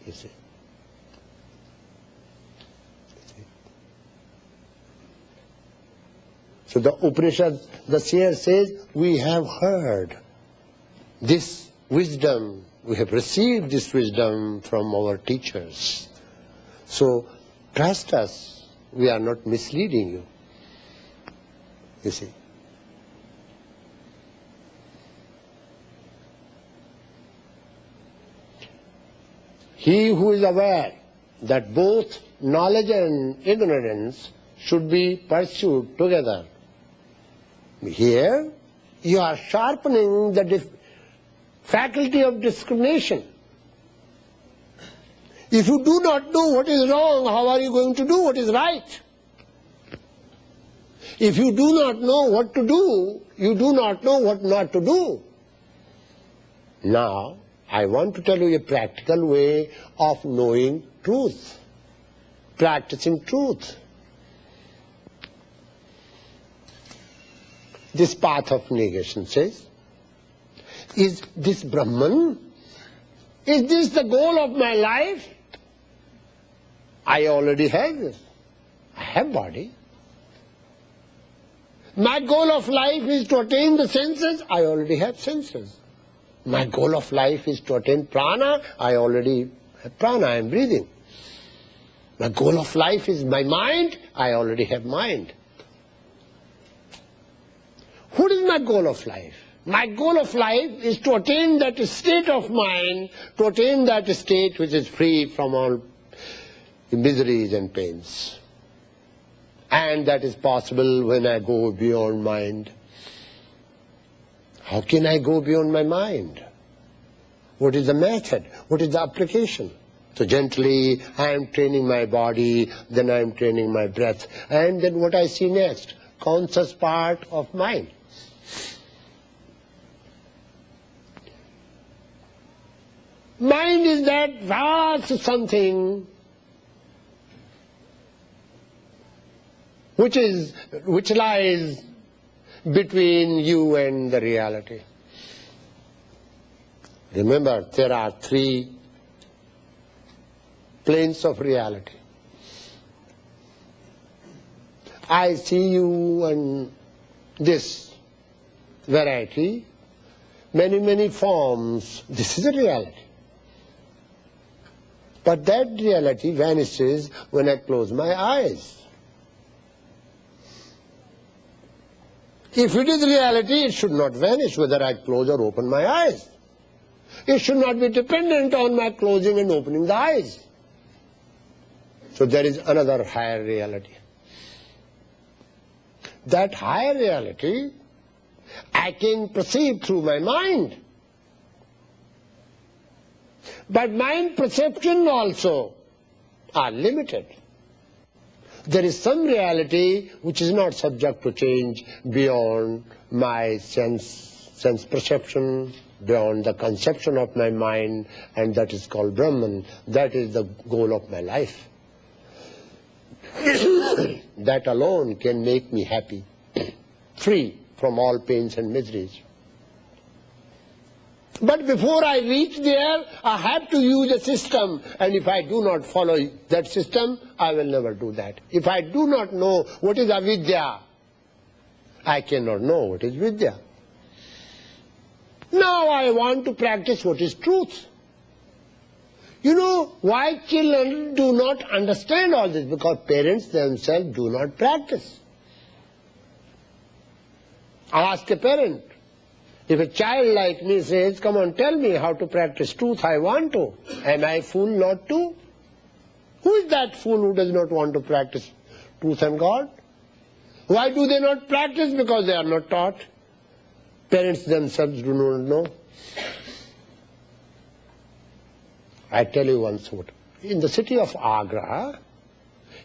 You see. So the Upanishad, the seer says, we have heard this wisdom, we have received this wisdom from our teachers. So trust us, we are not misleading you. You see. He who is aware that both knowledge and ignorance should be pursued together. Here, you are sharpening the faculty of discrimination. If you do not know what is wrong, how are you going to do what is right? If you do not know what to do, you do not know what not to do. Now, I want to tell you a practical way of knowing truth, practicing truth. This path of negation says, is this Brahman? Is this the goal of my life? I already have this. I have body. My goal of life is to attain the senses. I already have senses. My goal of life is to attain prana. I already have prana. I am breathing. My goal of life is my mind. I already have mind. What is my goal of life? My goal of life is to attain that state of mind, to attain that state which is free from all miseries and pains. And that is possible when I go beyond mind. How can I go beyond my mind? What is the method? What is the application? So gently I am training my body, then I am training my breath. And then what I see next? Conscious part of mind. Mind is that vast something which lies between you and the reality. Remember, there are three planes of reality. I see you and this variety, many forms. This is a reality. But that reality vanishes when I close my eyes. If it is reality, it should not vanish whether I close or open my eyes. It should not be dependent on my closing and opening the eyes. So there is another higher reality. That higher reality I can perceive through my mind. But mind perception also are limited. There is some reality which is not subject to change beyond my sense perception, beyond the conception of my mind, and that is called Brahman. That is the goal of my life. That alone can make me happy, free from all pains and miseries. But before I reach there, I have to use a system, and if I do not follow that system, I will never do that. If I do not know what is avidya, I cannot know what is vidya. Now I want to practice what is truth. You know why children do not understand all this? Because parents themselves do not practice. Ask a parent. If a child like me says, come on, tell me how to practice truth, I want to. Am I a fool not to? Who is that fool who does not want to practice truth and God? Why do they not practice? Because they are not taught. Parents themselves do not know. I tell you one thought. In the city of Agra,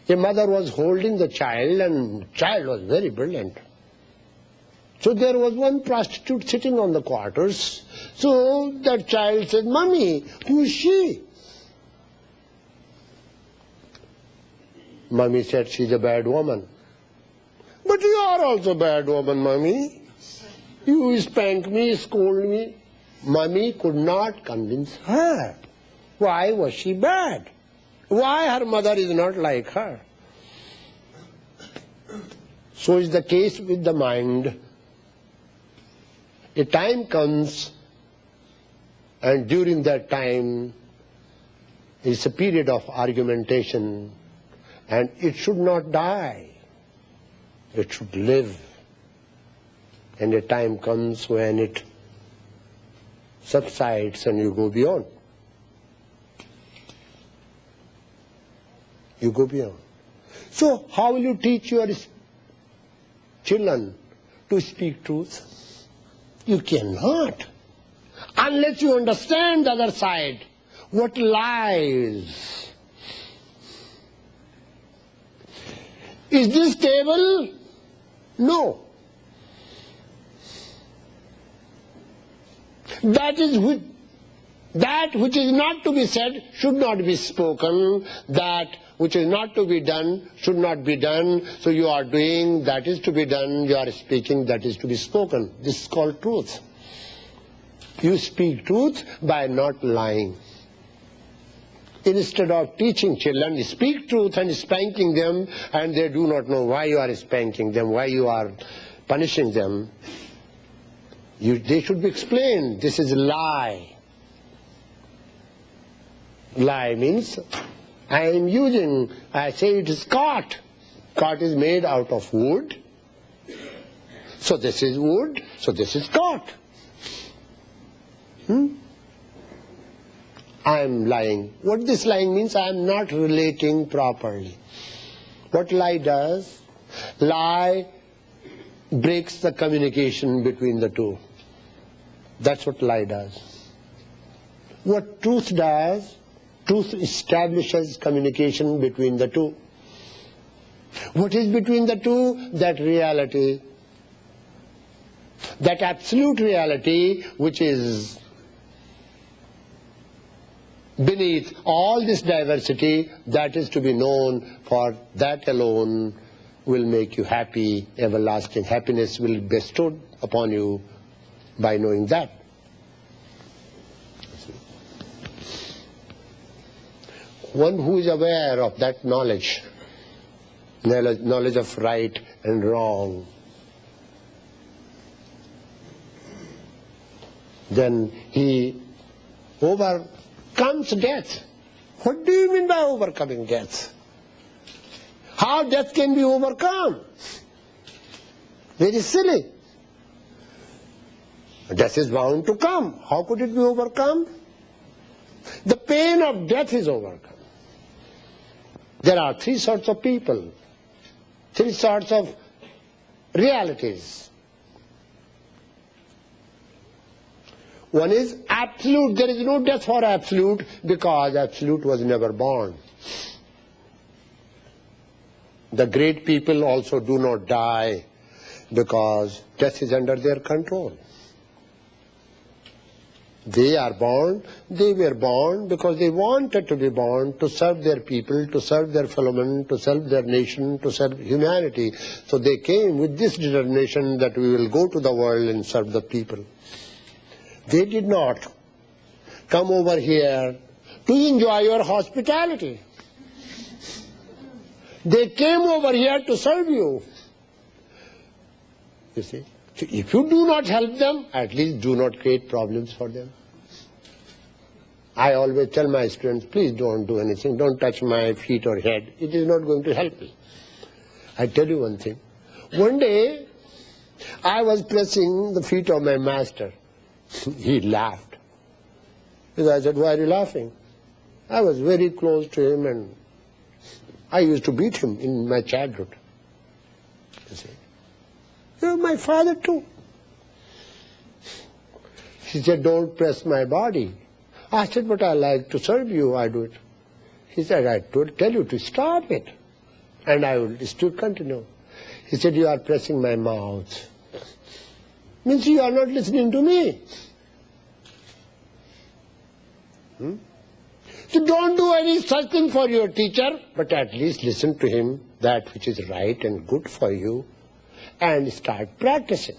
a mother was holding the child, and the child was very brilliant. So there was one prostitute sitting on the quarters. So that child said, Mummy, who is she? Mummy said, she's a bad woman. But you are also a bad woman, Mummy. You spank me, scold me. Mummy could not convince her. Why was she bad? Why her mother is not like her? So is the case with the mind. A time comes, and during that time is a period of argumentation, and it should not die. It should live. And a time comes when it subsides and you go beyond. You go beyond. So how will you teach your children to speak truth? You cannot. Unless you understand the other side, what lies. Is this stable? No. That which is not to be said should not be spoken. That which is not to be done should not be done. So you are doing, that is to be done. You are speaking, that is to be spoken. This is called truth. You speak truth by not lying. Instead of teaching children, speak truth and spanking them, and they do not know why you are spanking them, why you are punishing them. They should be explained. This is lie. Lie means I say it is cart. Cart is made out of wood. So this is wood, so this is cart. I am lying. What this lying means, I am not relating properly. What lie does? Lie breaks the communication between the two. That's what lie does. What truth does? Truth establishes communication between the two. What is between the two? That reality. That absolute reality which is beneath all this diversity, that is to be known, for that alone will make you happy. Everlasting happiness will be bestowed upon you by knowing that. One who is aware of that knowledge of right and wrong, then he overcomes death. What do you mean by overcoming death? How death can be overcome? Very silly. Death is bound to come. How could it be overcome? The pain of death is overcome. There are three sorts of people, three sorts of realities. One is absolute. There is no death for absolute, because absolute was never born. The great people also do not die, because death is under their control. They are born, they were born because they wanted to be born to serve their people, to serve their fellow men, to serve their nation, to serve humanity. So they came with this determination that we will go to the world and serve the people. They did not come over here to enjoy your hospitality. They came over here to serve you. You see? So if you do not help them, at least do not create problems for them. I always tell my students, please don't do anything, don't touch my feet or head. It is not going to help me. I tell you one thing. One day, I was pressing the feet of my master. He laughed. I said, why are you laughing? I was very close to him and I used to beat him in my childhood. You see? You're my father too. He said, don't press my body. I said, but I like to serve you, I do it. He said, I will tell you to stop it. And I will still continue. He said, you are pressing my mouth. Means you are not listening to me. So don't do any such thing for your teacher, but at least listen to him, that which is right and good for you, and start practicing.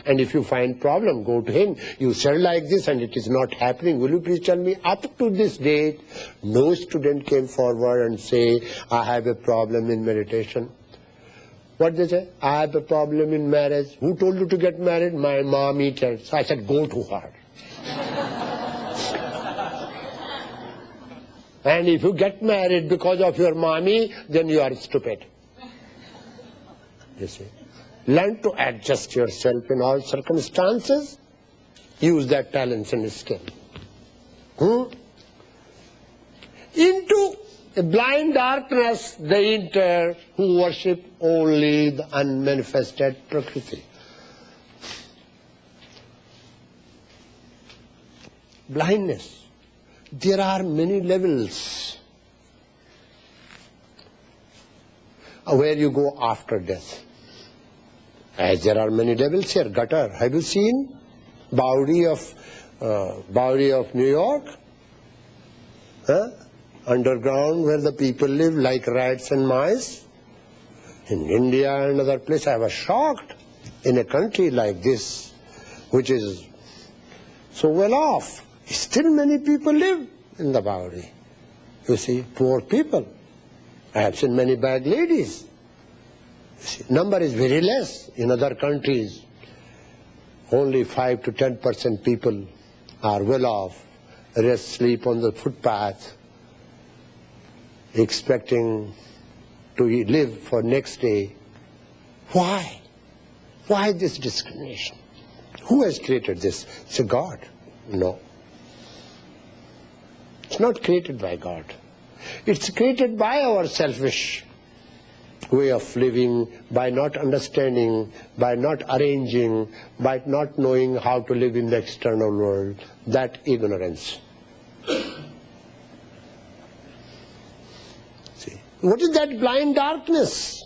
And if you find problem, go to him. You said like this and it is not happening. Will you please tell me, up to this date, no student came forward and say, I have a problem in meditation. What they say? I have a problem in marriage. Who told you to get married? My mommy told. So I said, go to her. And if you get married because of your mommy, then you are stupid. You see? Learn to adjust yourself in all circumstances. Use that talents and skill. Into a blind darkness they enter who worship only the unmanifested Prakriti. Blindness. There are many levels where you go after death. As there are many levels here. Gutter. Have you seen Bowery of New York? Huh? Underground where the people live like rats and mice. In India and other places, I was shocked. In a country like this, which is so well off, still many people live in the Bowery. You see, poor people. I have seen many bad ladies. Number is very less. In other countries, only 5 to 10% people are well off, rest, sleep on the footpath, expecting to live for next day. Why? Why this discrimination? Who has created this? It's a God. No. It's not created by God. It's created by our selfish way of living, by not understanding, by not arranging, by not knowing how to live in the external world. That ignorance. See, what is that blind darkness?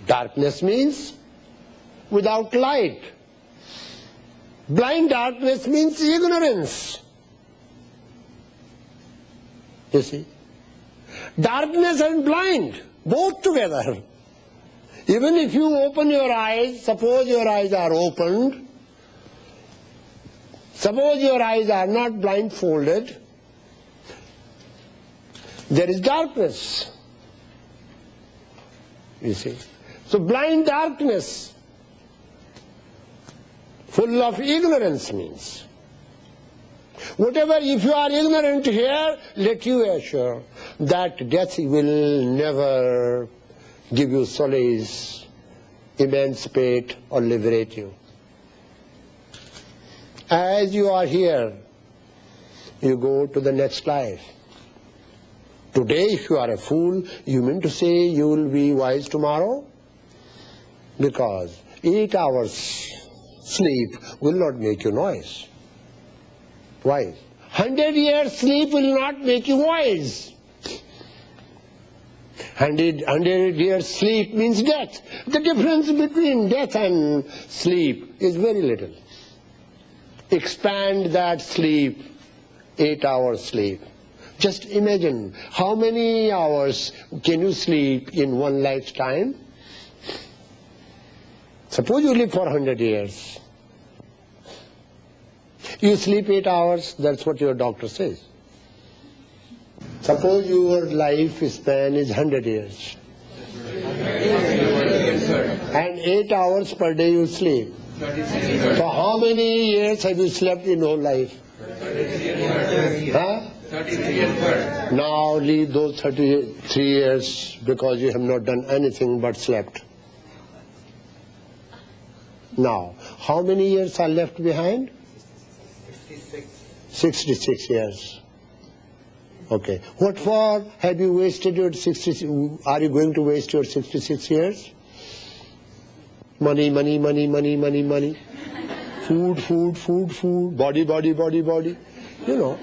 Darkness means without light. Blind darkness means ignorance. You see? Darkness and blind, both together. Even if you open your eyes, suppose your eyes are opened, suppose your eyes are not blindfolded, there is darkness. You see? So blind darkness, full of ignorance means. Whatever, if you are ignorant here, let you assure that death will never give you solace, emancipate or liberate you. As you are here, you go to the next life. Today, if you are a fool, you mean to say you will be wise tomorrow? Because 8 hours sleep will not make you noise. Wise. 100 years sleep will not make you wise. 100 years sleep means death. The difference between death and sleep is very little. Expand that sleep, 8 hours sleep. Just imagine how many hours can you sleep in one lifetime? Suppose you live for 100 years. You sleep 8 hours, that's what your doctor says. Suppose your life span is 100 years. And 8 hours per day you sleep. So how many years have you slept in whole life? Huh? Now leave those 33 years because you have not done anything but slept. Now, how many years are left behind? 66 years. Okay. What for have you wasted your 66? Are you going to waste your 66 years? Money, money, money, money, money, money. Food, food, food, food. Body, body, body, body. You know.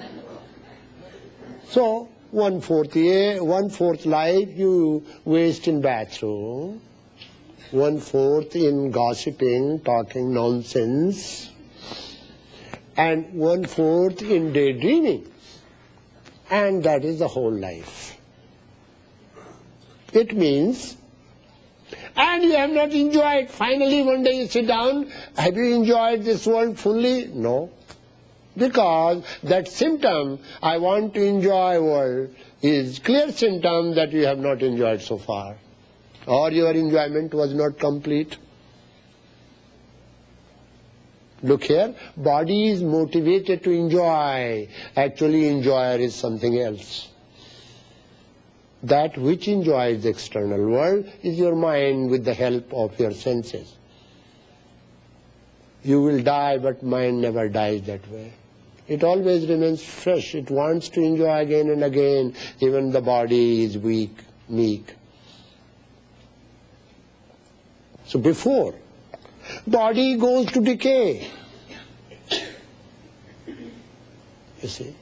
So, 1/4 life you waste in bathroom. 1/4 in gossiping, talking nonsense. And 1/4 in daydreaming. And that is the whole life. It means, and you have not enjoyed. Finally one day you sit down, have you enjoyed this world fully? No. Because that symptom, I want to enjoy world, is clear symptom that you have not enjoyed so far. Or your enjoyment was not complete. Look here, body is motivated to enjoy. Actually, enjoyer is something else. That which enjoys the external world is your mind with the help of your senses. You will die, but mind never dies that way. It always remains fresh. It wants to enjoy again and again. Even the body is weak, meek. So before body goes to decay, you see,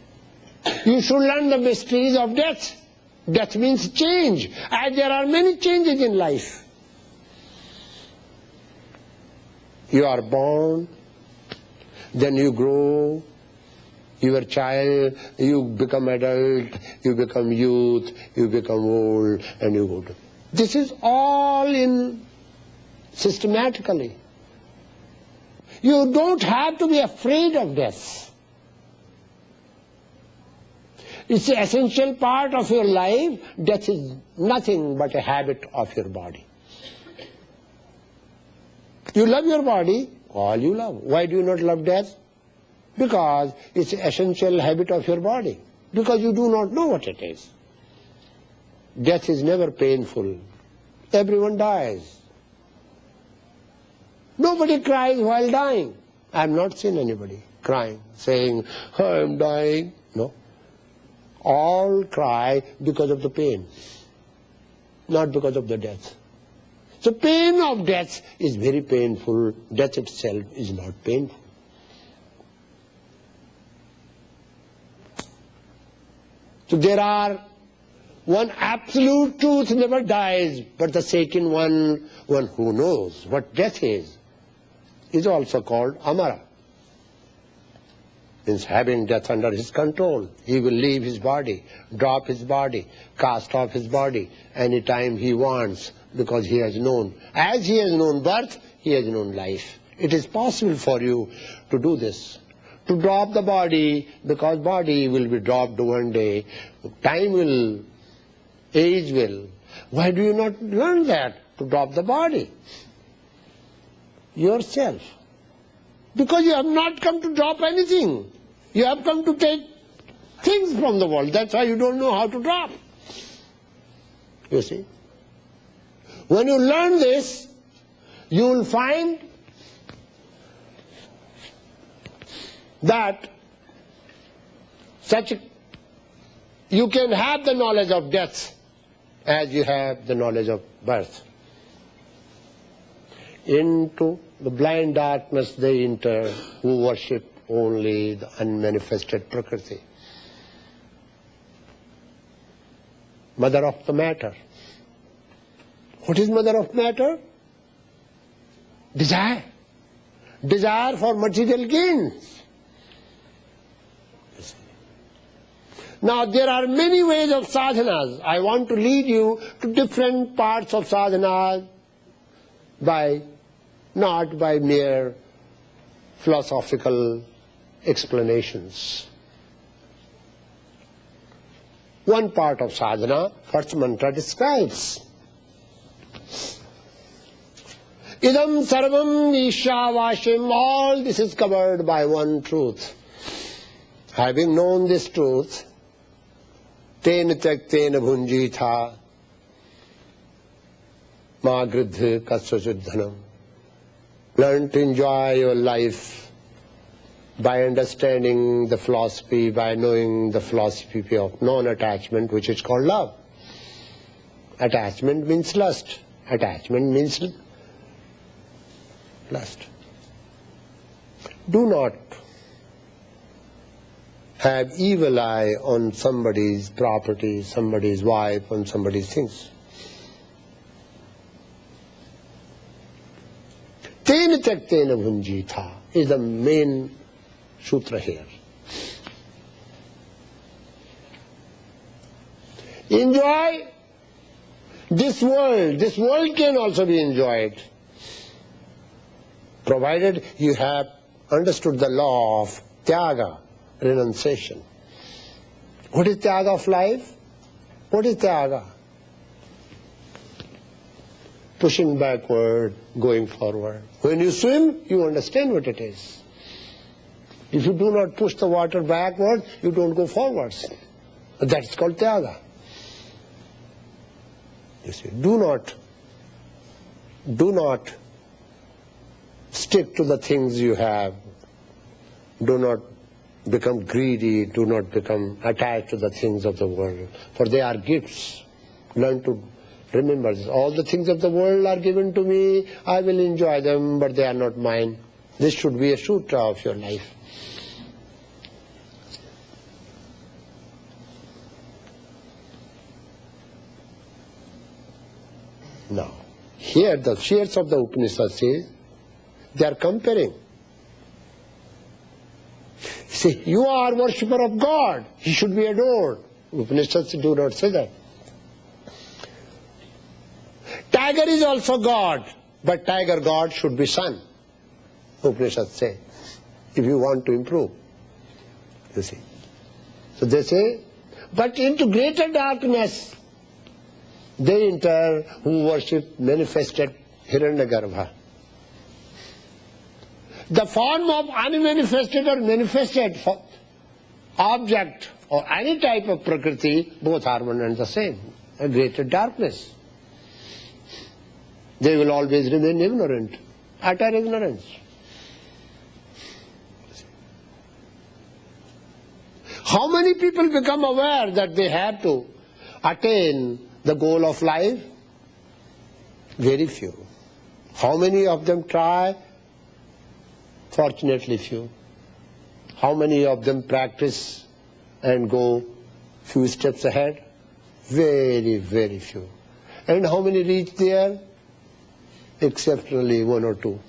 you should learn the mysteries of death. Death means change, and there are many changes in life. You are born, then you grow, you are a child, you become adult, you become youth, you become old, and you go to. This is all in systematically. You don't have to be afraid of death. It's an essential part of your life. Death is nothing but a habit of your body. You love your body, all you love. Why do you not love death? Because it's an essential habit of your body. Because you do not know what it is. Death is never painful. Everyone dies. Nobody cries while dying. I have not seen anybody. crying, saying, "I am dying." No. All cry because of the pain, not because of the death. So pain of death is very painful. Death itself is not painful. So there are one absolute truth never dies, but the second one who knows what death is also called Amara. Means having death under his control. He will leave his body, drop his body, cast off his body anytime he wants, because he has known. As he has known birth, he has known life. It is possible for you to do this. To drop the body, because body will be dropped one day. Time will, age will. Why do you not learn that? To drop the body yourself. Because you have not come to drop anything. You have come to take things from the world. That's why you don't know how to drop. You see? When you learn this, you will find that you can have the knowledge of death as you have the knowledge of birth. Into the blind darkness they enter who worship only the unmanifested Prakriti. Mother of the matter. What is mother of matter? Desire. Desire for material gains. Now there are many ways of sadhanas. I want to lead you to different parts of sadhanas not by mere philosophical explanations. One part of sadhana, first mantra describes. Idam sarvam ishavashim, all this is covered by one truth. Having known this truth, ten tyaktena bhunjitha ma gridhe kasvasuddhanam. Learn to enjoy your life by understanding the philosophy, by knowing the philosophy of non-attachment, which is called love. Attachment means lust. Attachment means lust. Do not have evil eye on somebody's property, somebody's wife, on somebody's things. Tena tyaktena bhunjitha is the main sutra here. Enjoy this world. This world can also be enjoyed, provided you have understood the law of tyaga, renunciation. What is tyaga of life? What is tyaga? Pushing backward, going forward. When you swim, you understand what it is. If you do not push the water backward, you don't go forwards. That's called tyaga. You see, do not stick to the things you have. Do not become greedy. Do not become attached to the things of the world. For they are gifts. Learn to remember this. All the things of the world are given to me. I will enjoy them, but they are not mine. This should be a sutra of your life. Now, here the shares of the Upanishad says, they are comparing. See, you are worshipper of God. He should be adored. Upanishads do not say that. Tiger is also God, but tiger God should be son. Upanishads say, if you want to improve. You see. So they say, but into greater darkness, they enter who worship manifested Hiranyagarbha. The form of unmanifested or manifested object or any type of Prakriti, both are one and the same. A greater darkness. They will always remain ignorant, utter ignorance. How many people become aware that they have to attain the goal of life? Very few. How many of them try? Fortunately few. How many of them practice and go few steps ahead? Very, very few. And how many reach there? Exceptionally one or two.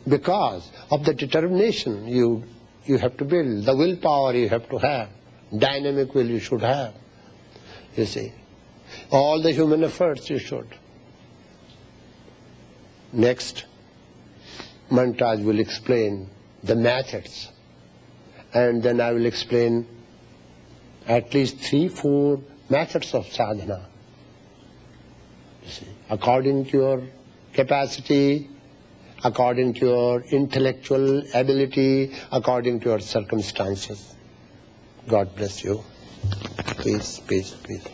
Because of the determination you have to build, the willpower you have to have, dynamic will you should have, you see. All the human efforts you should. Next, Mantaj will explain the methods, and then I will explain at least 3-4 methods of sadhana, you see, according to your capacity, according to your intellectual ability, according to your circumstances. God bless you. Peace, peace, peace.